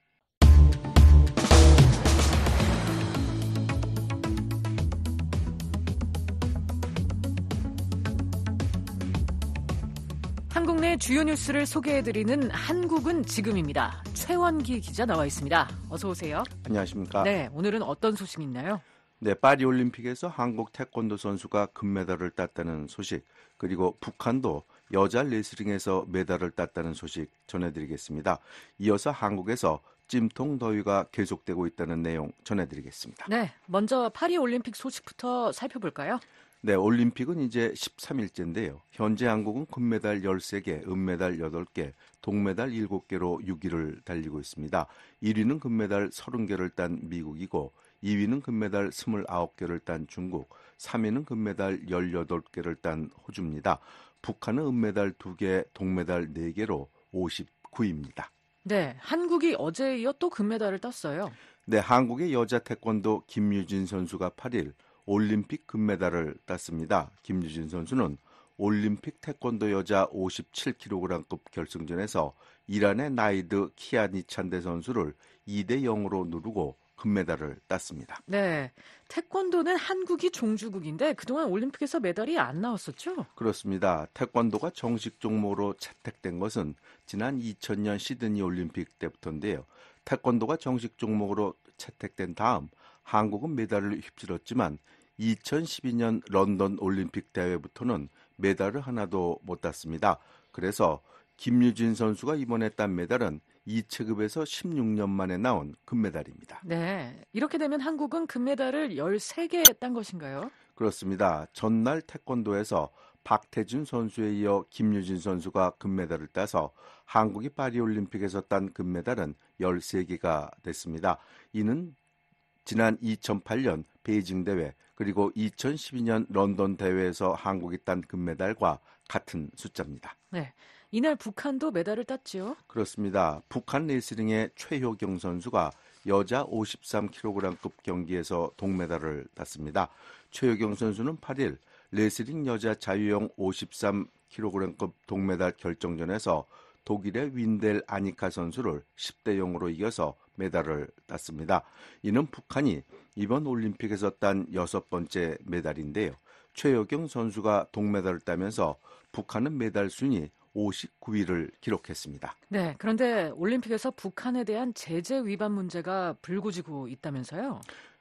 한국 내 주요 뉴스를 소개해드리는 한국은 지금입니다. 최원기 기자 나와 있습니다. 어서 오세요. 안녕하십니까. 네, 오늘은 어떤 소식 있나요? 네, 파리올림픽에서 한국 태권도 선수가 금메달을 땄다는 소식, 그리고 북한도 여자 레슬링에서 메달을 땄다는 소식 전해드리겠습니다. 이어서 한국에서 찜통 더위가 계속되고 있다는 내용 전해드리겠습니다. 네, 먼저 파리올림픽 소식부터 살펴볼까요? 네, 올림픽은 이제 13일째인데요. 현재 한국은 금메달 13개, 은메달 8개, 동메달 7개로 6위를 달리고 있습니다. 1위는 금메달 30개를 딴 미국이고 2위는 금메달 29개를 딴 중국, 3위는 금메달 18개를 딴 호주입니다. 북한은 은메달 2개, 동메달 4개로 59위입니다. 네, 한국이 어제에 이어 또 금메달을 땄어요. 네, 한국의 여자 태권도 김유진 선수가 8일 올림픽 금메달을 땄습니다. 김유진 선수는 올림픽 태권도 여자 57kg급 결승전에서 이란의 나이드 키아니찬데 선수를 2대0으로 누르고 금메달을 땄습니다. 네, 태권도는 한국이 종주국인데 그동안 올림픽에서 메달이 안 나왔었죠? 그렇습니다. 태권도가 정식 종목으로 채택된 것은 지난 2000년 시드니 올림픽 때부터인데요. 태권도가 정식 종목으로 채택된 다음 한국은 메달을 휩쓸었지만 2012년 런던 올림픽 대회부터는 메달을 하나도 못 땄습니다. 그래서 김유진 선수가 이번에 딴 메달은 2체급에서 16년 만에 나온 금메달입니다. 네, 이렇게 되면 한국은 금메달을 13개 딴 것인가요? 그렇습니다. 전날 태권도에서 박태준 선수에 이어 김유진 선수가 금메달을 따서 한국이 파리올림픽에서 딴 금메달은 13개가 됐습니다. 이는 지난 2008년 베이징 대회 그리고 2012년 런던 대회에서 한국이 딴 금메달과 같은 숫자입니다. 네, 이날 북한도 메달을 땄지요? 그렇습니다. 북한 레슬링의 최효경 선수가 여자 53kg급 경기에서 동메달을 땄습니다. 최효경 선수는 8일 레슬링 여자 자유형 53kg급 동메달 결정전에서 독일의 윈델 아니카 선수를 10대0으로 이겨서 메달을 땄습니다. 이는 북한이 이번 올림픽에서 딴 6번째 메달인데요. 최효경 선수가 동메달을 따면서 북한은 메달 순위 59위를 기록했습니다. 네, 그런데 올림픽에서 북한에 대한 제재 위반 문제가 불거지고 있다면서요?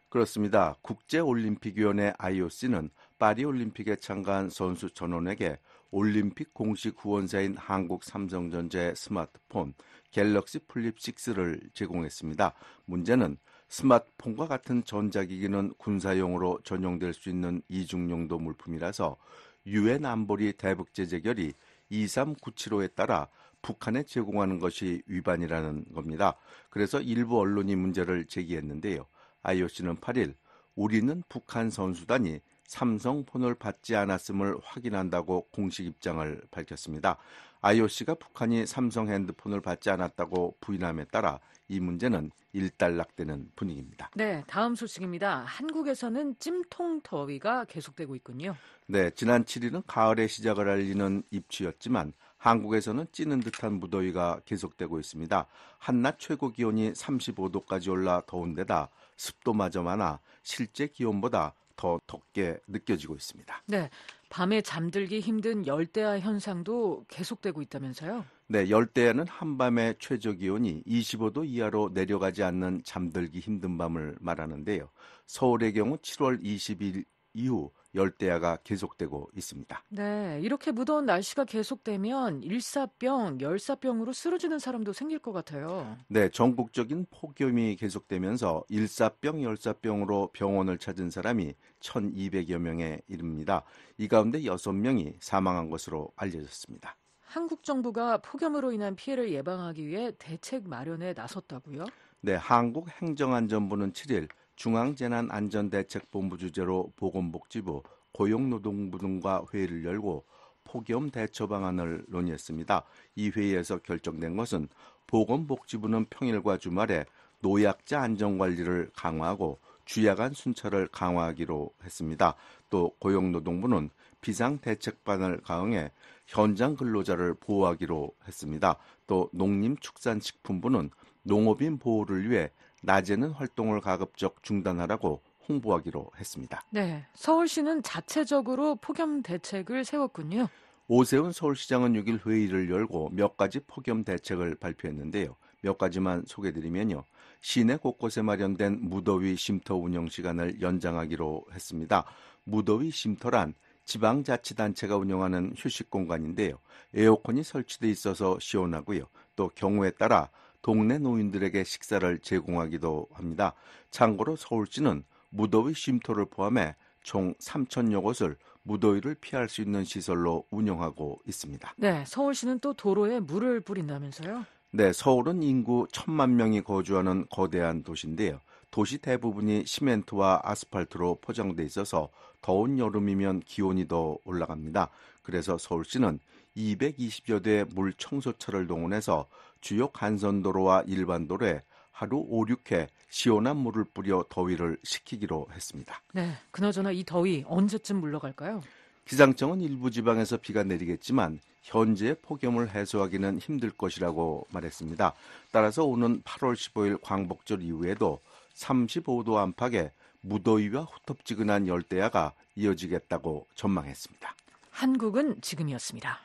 그렇습니다. 국제올림픽위원회 IOC는 파리올림픽에 참가한 선수 전원에게 올림픽 공식 후원사인 한국 삼성전자의 스마트폰 갤럭시 플립 6를 제공했습니다. 문제는 스마트폰과 같은 전자기기는 군사용으로 전용될 수 있는 이중용도 물품이라서 유엔 안보리 대북 제재 결의 23975에 따라 북한에 제공하는 것이 위반이라는 겁니다. 그래서 일부 언론이 문제를 제기했는데요. IOC는 8일 우리는 북한 선수단이 삼성폰을 받지 않았음을 확인한다고 공식 입장을 밝혔습니다. IOC가 북한이 삼성 핸드폰을 받지 않았다고 부인함에 따라 이 문제는 일단락되는 분위기입니다. 네, 다음 소식입니다. 한국에서는 찜통 더위가 계속되고 있군요. 네, 지난 7일은 가을의 시작을 알리는 입추였지만 한국에서는 찌는 듯한 무더위가 계속되고 있습니다. 한낮 최고 기온이 35도까지 올라 더운 데다 습도마저 많아 실제 기온보다 더 덥게 느껴지고 있습니다. 네, 밤에 잠들기 힘든 열대야 현상도 계속되고 있다면서요? 네, 열대야는 한밤의 최저 기온이 25도 이하로 내려가지 않는 잠들기 힘든 밤을 말하는데요. 서울의 경우 7월 20일 이후 열대야가 계속되고 있습니다. 네, 이렇게 무더운 날씨가 계속되면 일사병, 열사병으로 쓰러지는 사람도 생길 것 같아요. 네, 전국적인 폭염이 계속되면서 일사병, 열사병으로 병원을 찾은 사람이 1,200여 명에 이릅니다. 이 가운데 6명이 사망한 것으로 알려졌습니다. 한국 정부가 폭염으로 인한 피해를 예방하기 위해 대책 마련에 나섰다고요? 네, 한국행정안전부는 7일 중앙재난안전대책본부 주재로 보건복지부, 고용노동부 등과 회의를 열고 폭염 대처 방안을 논의했습니다. 이 회의에서 결정된 것은 보건복지부는 평일과 주말에 노약자 안전관리를 강화하고 주야간 순찰을 강화하기로 했습니다. 또 고용노동부는 비상대책반을 가응해 현장 근로자를 보호하기로 했습니다. 또 농림축산식품부는 농업인 보호를 위해 낮에는 활동을 가급적 중단하라고 홍보하기로 했습니다. 네, 서울시는 자체적으로 폭염 대책을 세웠군요. 오세훈 서울시장은 6일 회의를 열고 몇 가지 폭염 대책을 발표했는데요. 몇 가지만 소개드리면요. 시내 곳곳에 마련된 무더위 쉼터 운영 시간을 연장하기로 했습니다. 무더위 쉼터란 지방자치단체가 운영하는 휴식 공간인데요. 에어컨이 설치돼 있어서 시원하고요. 또 경우에 따라 동네 노인들에게 식사를 제공하기도 합니다. 참고로 서울시는 무더위 쉼터를 포함해 총 3,000여 곳을 무더위를 피할 수 있는 시설로 운영하고 있습니다. 네, 서울시는 또 도로에 물을 뿌린다면서요? 네, 서울은 인구 1,000만 명이 거주하는 거대한 도시인데요. 도시 대부분이 시멘트와 아스팔트로 포장돼 있어서 더운 여름이면 기온이 더 올라갑니다. 그래서 서울시는 220여 대의 물 청소차를 동원해서 주요 간선도로와 일반 도로에 하루 5, 6회 시원한 물을 뿌려 더위를 식히기로 했습니다. 네, 그나저나 이 더위 언제쯤 물러갈까요? 기상청은 일부 지방에서 비가 내리겠지만 현재의 폭염을 해소하기는 힘들 것이라고 말했습니다. 따라서 오는 8월 15일 광복절 이후에도 35도 안팎의 무더위와 후텁지근한 열대야가 이어지겠다고 전망했습니다. 한국은 지금이었습니다.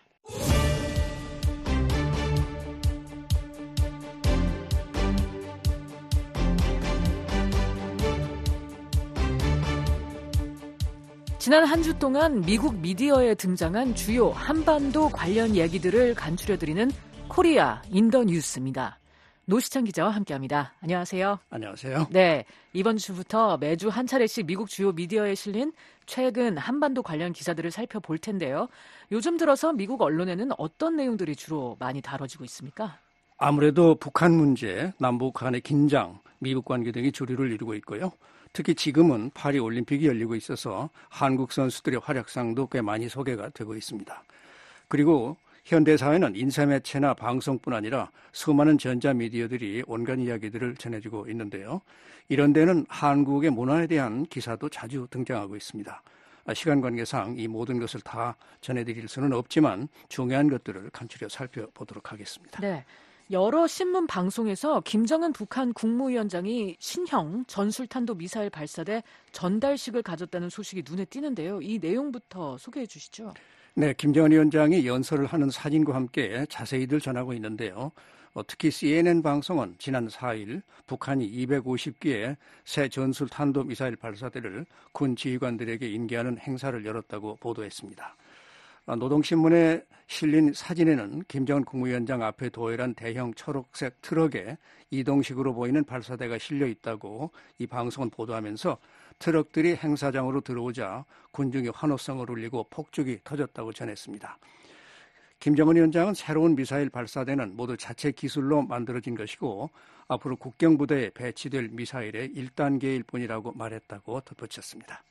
지난 한 주 동안 미국 미디어에 등장한 주요 한반도 관련 얘기들을 간추려드리는 코리아 인 더 뉴스입니다. 노시찬 기자와 함께합니다. 안녕하세요. 안녕하세요. 네, 이번 주부터 매주 한 차례씩 미국 주요 미디어에 실린 최근 한반도 관련 기사들을 살펴볼 텐데요. 요즘 들어서 미국 언론에는 어떤 내용들이 주로 많이 다뤄지고 있습니까? 아무래도 북한 문제, 남북 간의 긴장, 미국 관계 등이 주류를 이루고 있고요. 특히 지금은 파리 올림픽이 열리고 있어서 한국 선수들의 활약상도 꽤 많이 소개가 되고 있습니다. 그리고 현대사회는 인사매체나 방송뿐 아니라 수많은 전자미디어들이 온갖 이야기들을 전해주고 있는데요. 이런 데는 한국의 문화에 대한 기사도 자주 등장하고 있습니다. 시간 관계상 이 모든 것을 다 전해드릴 수는 없지만 중요한 것들을 간추려 살펴보도록 하겠습니다. 네. 여러 신문 방송에서 김정은 북한 국무위원장이 신형 전술탄도 미사일 발사대 전달식을 가졌다는 소식이 눈에 띄는데요. 이 내용부터 소개해 주시죠. 네, 김정은 위원장이 연설을 하는 사진과 함께 자세히들 전하고 있는데요. 특히 CNN 방송은 지난 4일 북한이 250기의 새 전술탄도 미사일 발사대를 군 지휘관들에게 인계하는 행사를 열었다고 보도했습니다. 노동신문에 실린 사진에는 김정은 국무위원장 앞에 도열한 대형 초록색 트럭에 이동식으로 보이는 발사대가 실려 있다고 이 방송은 보도하면서 트럭들이 행사장으로 들어오자 군중이 환호성을 울리고 폭죽이 터졌다고 전했습니다. 김정은 위원장은 새로운 미사일 발사대는 모두 자체 기술로 만들어진 것이고 앞으로 국경부대에 배치될 미사일의 1단계일 뿐이라고 말했다고 덧붙였습니다.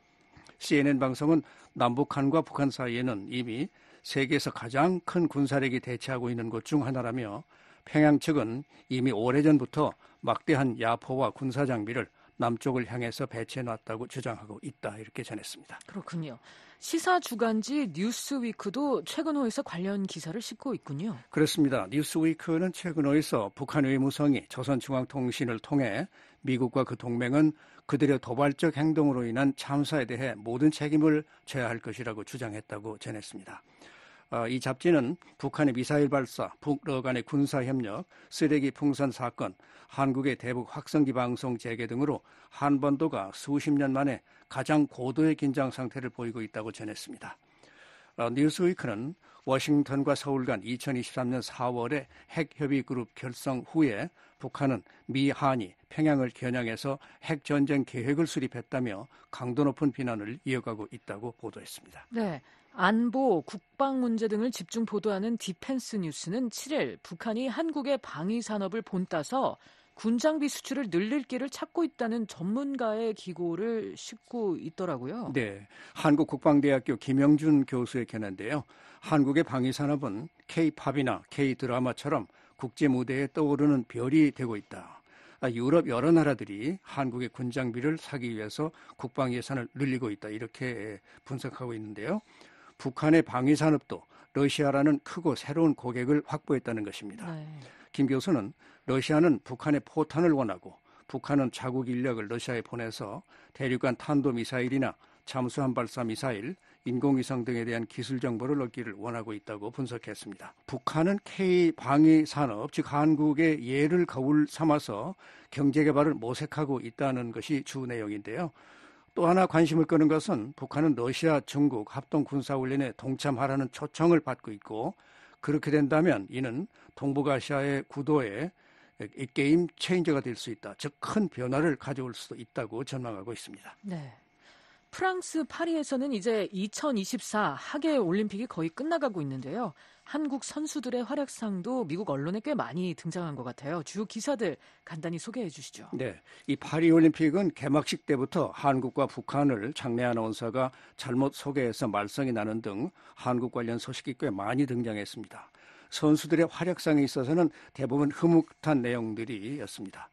CNN 방송은 남북한과 북한 사이에는 이미 세계에서 가장 큰 군사력이 대치하고 있는 곳 중 하나라며 평양 측은 이미 오래전부터 막대한 야포와 군사장비를 남쪽을 향해서 배치해놨다고 주장하고 있다 이렇게 전했습니다. 그렇군요. 시사 주간지 뉴스위크도 최근호에서 관련 기사를 싣고 있군요. 그렇습니다. 뉴스위크는 최근호에서 북한 외무성이 조선중앙통신을 통해 미국과 그 동맹은 그들의 도발적 행동으로 인한 참사에 대해 모든 책임을 져야 할 것이라고 주장했다고 전했습니다. 이 잡지는 북한의 미사일 발사, 북러 간의 군사협력, 쓰레기 풍선 사건, 한국의 대북 확성기 방송 재개 등으로 한반도가 수십 년 만에 가장 고도의 긴장 상태를 보이고 있다고 전했습니다. 뉴스위크는 워싱턴과 서울 간 2023년 4월에 핵협의그룹 결성 후에 북한은 미, 한이 평양을 겨냥해서 핵전쟁 계획을 수립했다며 강도 높은 비난을 이어가고 있다고 보도했습니다. 네. 안보, 국방 문제 등을 집중 보도하는 디펜스 뉴스는 7일 북한이 한국의 방위 산업을 본따서 군장비 수출을 늘릴 길을 찾고 있다는 전문가의 기고를 싣고 있더라고요. 네, 한국국방대학교 김영준 교수의 견해인데요. 한국의 방위 산업은 K-팝이나 K-드라마처럼 국제 무대에 떠오르는 별이 되고 있다. 유럽 여러 나라들이 한국의 군장비를 사기 위해서 국방 예산을 늘리고 있다. 이렇게 분석하고 있는데요. 북한의 방위산업도 러시아라는 크고 새로운 고객을 확보했다는 것입니다. 네. 김 교수는 러시아는 북한의 포탄을 원하고 북한은 자국 인력을 러시아에 보내서 대륙간 탄도미사일이나 잠수함 발사 미사일, 인공위성 등에 대한 기술 정보를 얻기를 원하고 있다고 분석했습니다. 북한은 K-방위산업, 즉 한국의 예를 거울 삼아서 경제개발을 모색하고 있다는 것이 주 내용인데요. 또 하나 관심을 끄는 것은 북한은 러시아, 중국 합동군사훈련에 동참하라는 초청을 받고 있고 그렇게 된다면 이는 동북아시아의 구도에 게임 체인저가 될 수 있다. 즉 큰 변화를 가져올 수도 있다고 전망하고 있습니다. 네. 프랑스 파리에서는 이제 2024 하계 올림픽이 거의 끝나가고 있는데요. 한국 선수들의 활약상도 미국 언론에 꽤 많이 등장한 것 같아요. 주요 기사들 간단히 소개해 주시죠. 네, 이 파리 올림픽은 개막식 때부터 한국과 북한을 장내 아나운서가 잘못 소개해서 말썽이 나는 등 한국 관련 소식이 꽤 많이 등장했습니다. 선수들의 활약상에 있어서는 대부분 흐뭇한 내용들이었습니다.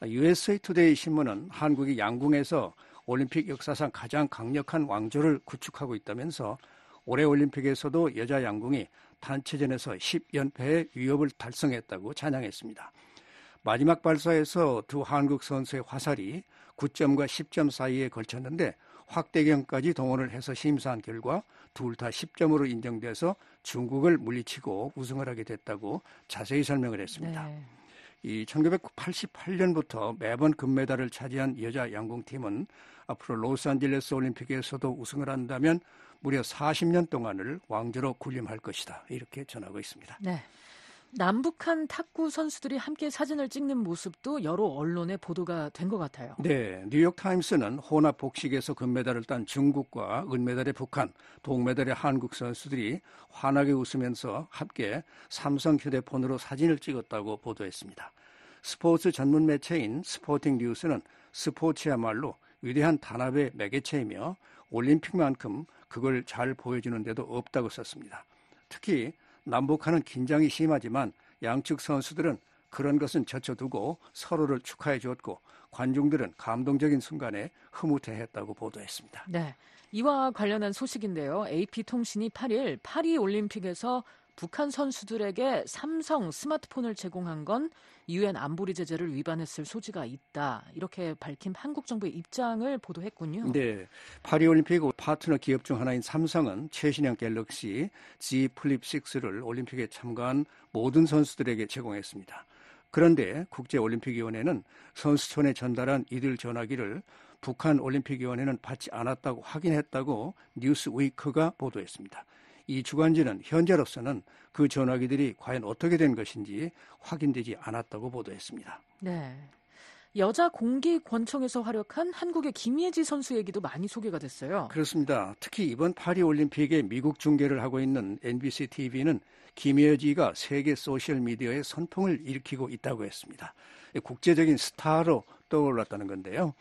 USA 투데이 신문은 한국이 양궁에서 올림픽 역사상 가장 강력한 왕조를 구축하고 있다면서 올해 올림픽에서도 여자 양궁이 단체전에서 10연패의 위협을 달성했다고 찬양했습니다. 마지막 발사에서 두 한국 선수의 화살이 9점과 10점 사이에 걸쳤는데 확대경까지 동원을 해서 심사한 결과 둘 다 10점으로 인정돼서 중국을 물리치고 우승을 하게 됐다고 자세히 설명을 했습니다. 네. 이 1988년부터 매번 금메달을 차지한 여자 양궁팀은 앞으로 로스앤젤레스 올림픽에서도 우승을 한다면 무려 40년 동안을 왕조로 군림할 것이다. 이렇게 전하고 있습니다. 네. 남북한 탁구 선수들이 함께 사진을 찍는 모습도 여러 언론에 보도가 된 것 같아요. 네, 뉴욕타임스는 혼합 복식에서 금메달을 딴 중국과 은메달의 북한, 동메달의 한국 선수들이 환하게 웃으면서 함께 삼성 휴대폰으로 사진을 찍었다고 보도했습니다. 스포츠 전문 매체인 스포팅 뉴스는 스포츠야말로 위대한 단합의 매개체이며 올림픽만큼 그걸 잘 보여주는 데도 없다고 썼습니다. 특히 남북한은 긴장이 심하지만 양측 선수들은 그런 것은 젖혀두고 서로를 축하해 주었고 관중들은 감동적인 순간에 흐뭇해했다고 보도했습니다. 네, 이와 관련한 소식인데요. AP통신이 8일 파리 올림픽에서 북한 선수들에게 삼성 스마트폰을 제공한 건 UN 안보리 제재를 위반했을 소지가 있다. 이렇게 밝힌 한국 정부의 입장을 보도했군요. 네, 파리올림픽 파트너 기업 중 하나인 삼성은 최신형 갤럭시 Z 플립 6를 올림픽에 참가한 모든 선수들에게 제공했습니다. 그런데 국제올림픽위원회는 선수촌에 전달한 이들 전화기를 북한 올림픽위원회는 받지 않았다고 확인했다고 뉴스위크가 보도했습니다. 이 주간지는 현재로서는 그 전화기들이 과연 어떻게 된 것인지 확인되지 않았다고 보도했습니다. 네, 여자 공기 권총에서 활약한 한국의 김예지 선수 얘기도 많이 소개가 됐어요. 그렇습니다. 특히 이번 파리올림픽에 미국 중계를 하고 있는 NBC TV는 김예지가 세계 소셜미디어에 선풍을 일으키고 있다고 했습니다. 국제적인 스타로 떠올랐다는 건데요.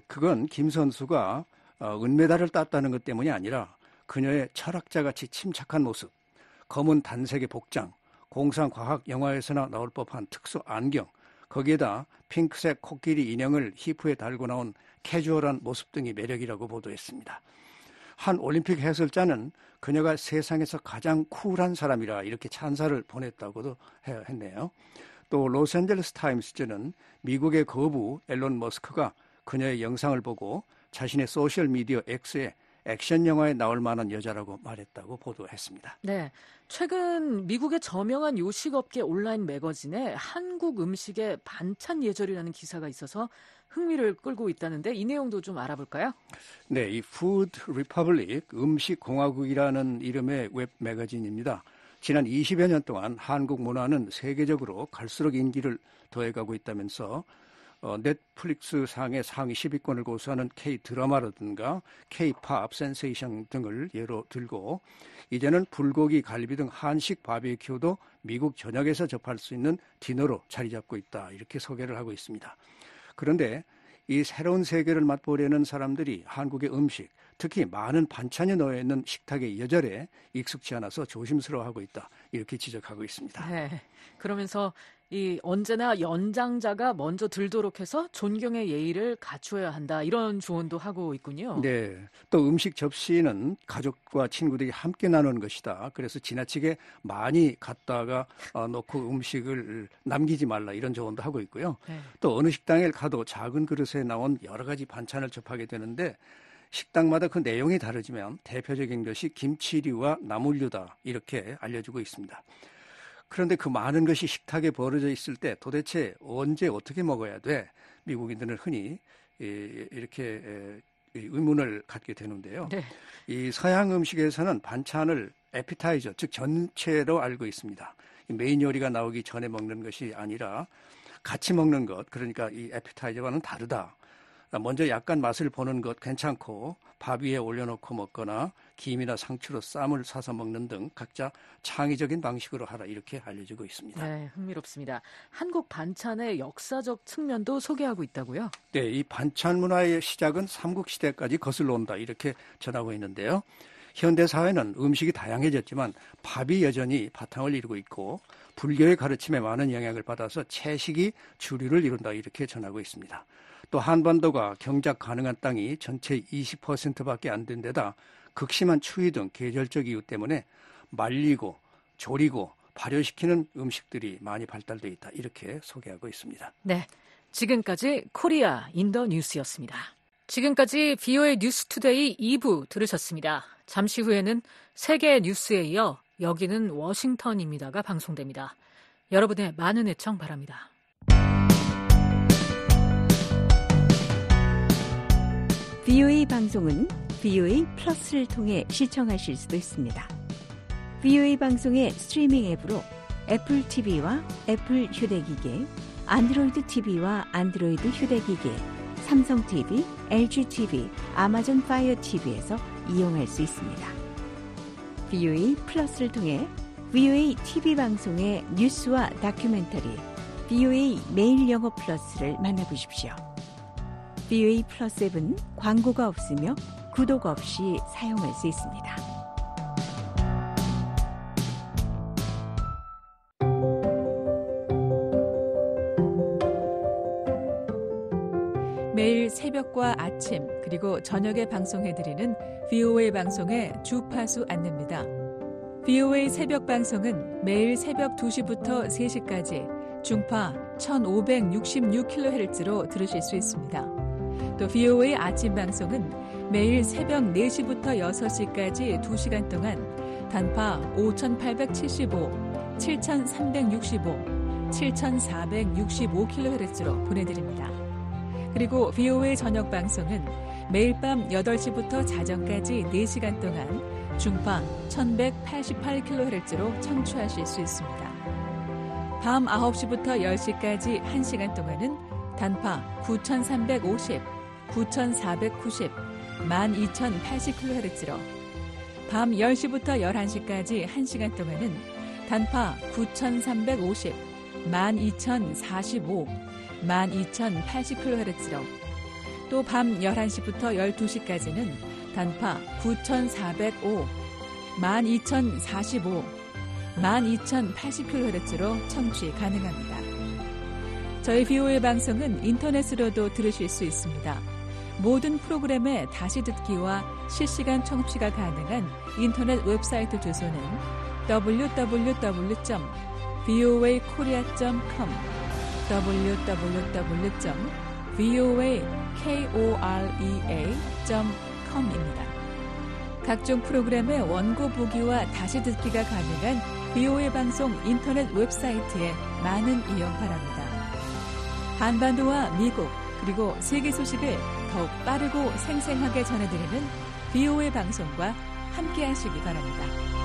그건 김 선수가 은메달을 땄다는 것 때문이 아니라 그녀의 철학자같이 침착한 모습, 검은 단색의 복장, 공상과학 영화에서나 나올 법한 특수 안경, 거기에다 핑크색 코끼리 인형을 히프에 달고 나온 캐주얼한 모습 등이 매력이라고 보도했습니다. 한 올림픽 해설자는 그녀가 세상에서 가장 쿨한 사람이라 이렇게 찬사를 보냈다고도 했네요. 또 로스앤젤레스 타임스지는 미국의 거부 앨런 머스크가 그녀의 영상을 보고 자신의 소셜미디어 X에 액션 영화에 나올 만한 여자라고 말했다고 보도했습니다. 네, 최근 미국의 저명한 요식업계 온라인 매거진에 한국 음식의 반찬 예절이라는 기사가 있어서 흥미를 끌고 있다는데 이 내용도 좀 알아볼까요? 네, 이 푸드 리퍼블릭 음식공화국이라는 이름의 웹 매거진입니다. 지난 20여 년 동안 한국 문화는 세계적으로 갈수록 인기를 더해가고 있다면서 넷플릭스 상의 상위 10위권을 고수하는 K-드라마라든가 K-팝 센세이션 등을 예로 들고 이제는 불고기, 갈비 등 한식 바비큐도 미국 전역에서 접할 수 있는 디너로 자리 잡고 있다. 이렇게 소개를 하고 있습니다. 그런데 이 새로운 세계를 맛보려는 사람들이 한국의 음식, 특히 많은 반찬이 놓여 있는 식탁의 여절에 익숙치 않아서 조심스러워하고 있다. 이렇게 지적하고 있습니다. 네, 그러면서 언제나 연장자가 먼저 들도록 해서 존경의 예의를 갖추어야 한다. 이런 조언도 하고 있군요. 네. 또 음식 접시는 가족과 친구들이 함께 나누는 것이다. 그래서 지나치게 많이 갖다가 놓고 음식을 남기지 말라. 이런 조언도 하고 있고요. 네. 또 어느 식당에 가도 작은 그릇에 나온 여러 가지 반찬을 접하게 되는데 식당마다 그 내용이 다르지만 대표적인 것이 김치류와 나물류다. 이렇게 알려주고 있습니다. 그런데 그 많은 것이 식탁에 벌어져 있을 때 도대체 언제 어떻게 먹어야 돼? 미국인들은 흔히 이렇게 의문을 갖게 되는데요. 네. 이 서양 음식에서는 반찬을 에피타이저, 즉 전체로 알고 있습니다. 메인 요리가 나오기 전에 먹는 것이 아니라 같이 먹는 것, 그러니까 이 에피타이저와는 다르다. 먼저 약간 맛을 보는 것 괜찮고 밥 위에 올려놓고 먹거나 김이나 상추로 쌈을 싸서 먹는 등 각자 창의적인 방식으로 하라 이렇게 알려지고 있습니다. 네, 흥미롭습니다. 한국 반찬의 역사적 측면도 소개하고 있다고요? 네, 이 반찬 문화의 시작은 삼국시대까지 거슬러 온다 이렇게 전하고 있는데요. 현대 사회는 음식이 다양해졌지만 밥이 여전히 바탕을 이루고 있고 불교의 가르침에 많은 영향을 받아서 채식이 주류를 이룬다 이렇게 전하고 있습니다. 또 한반도가 경작 가능한 땅이 전체 20%밖에 안 된 데다 극심한 추위 등 계절적 이유 때문에 말리고 조리고 발효시키는 음식들이 많이 발달돼 있다. 이렇게 소개하고 있습니다. 네, 지금까지 코리아 인더 뉴스였습니다. 지금까지 VOA 뉴스투데이 2부 들으셨습니다. 잠시 후에는 세계 뉴스에 이어 여기는 워싱턴입니다가 방송됩니다. 여러분의 많은 애청 바랍니다. VOA 방송은 VOA 플러스를 통해 시청하실 수도 있습니다. VOA 방송의 스트리밍 앱으로 애플 TV와 애플 휴대기기, 안드로이드 TV와 안드로이드 휴대기기, 삼성 TV, LG TV, 아마존 파이어 TV에서 이용할 수 있습니다. VOA 플러스를 통해 VOA TV 방송의 뉴스와 다큐멘터리, VOA 매일 영어 플러스를 만나보십시오. VOA 플러스 앱은 광고가 없으며 구독 없이 사용할 수 있습니다. 매일 새벽과 아침 그리고 저녁에 방송해드리는 VOA 방송의 주파수 안내입니다. VOA 새벽 방송은 매일 새벽 2시부터 3시까지 중파 1566kHz로 들으실 수 있습니다. 또 VOA 아침 방송은 매일 새벽 4시부터 6시까지 2시간 동안 단파 5875, 7365, 7465kHz로 보내드립니다. 그리고 VOA 저녁 방송은 매일 밤 8시부터 자정까지 4시간 동안 중파 1188kHz로 청취하실 수 있습니다. 밤 9시부터 10시까지 1시간 동안은 단파 9350, 9490, 12080kHz로 밤 10시부터 11시까지 1시간 동안은 단파 9350, 12045, 12080kHz로 또 밤 11시부터 12시까지는 단파 9405, 12045, 12080kHz로 청취 가능합니다. 저희 VOA 방송은 인터넷으로도 들으실 수 있습니다. 모든 프로그램의 다시 듣기와 실시간 청취가 가능한 인터넷 웹사이트 주소는 www.voakorea.com, www.voakorea.com입니다. 각종 프로그램의 원고 보기와 다시 듣기가 가능한 VOA 방송 인터넷 웹사이트에 많은 이용 바랍니다. 한반도와 미국 그리고 세계 소식을 더욱 빠르고 생생하게 전해드리는 VOA 방송과 함께하시기 바랍니다.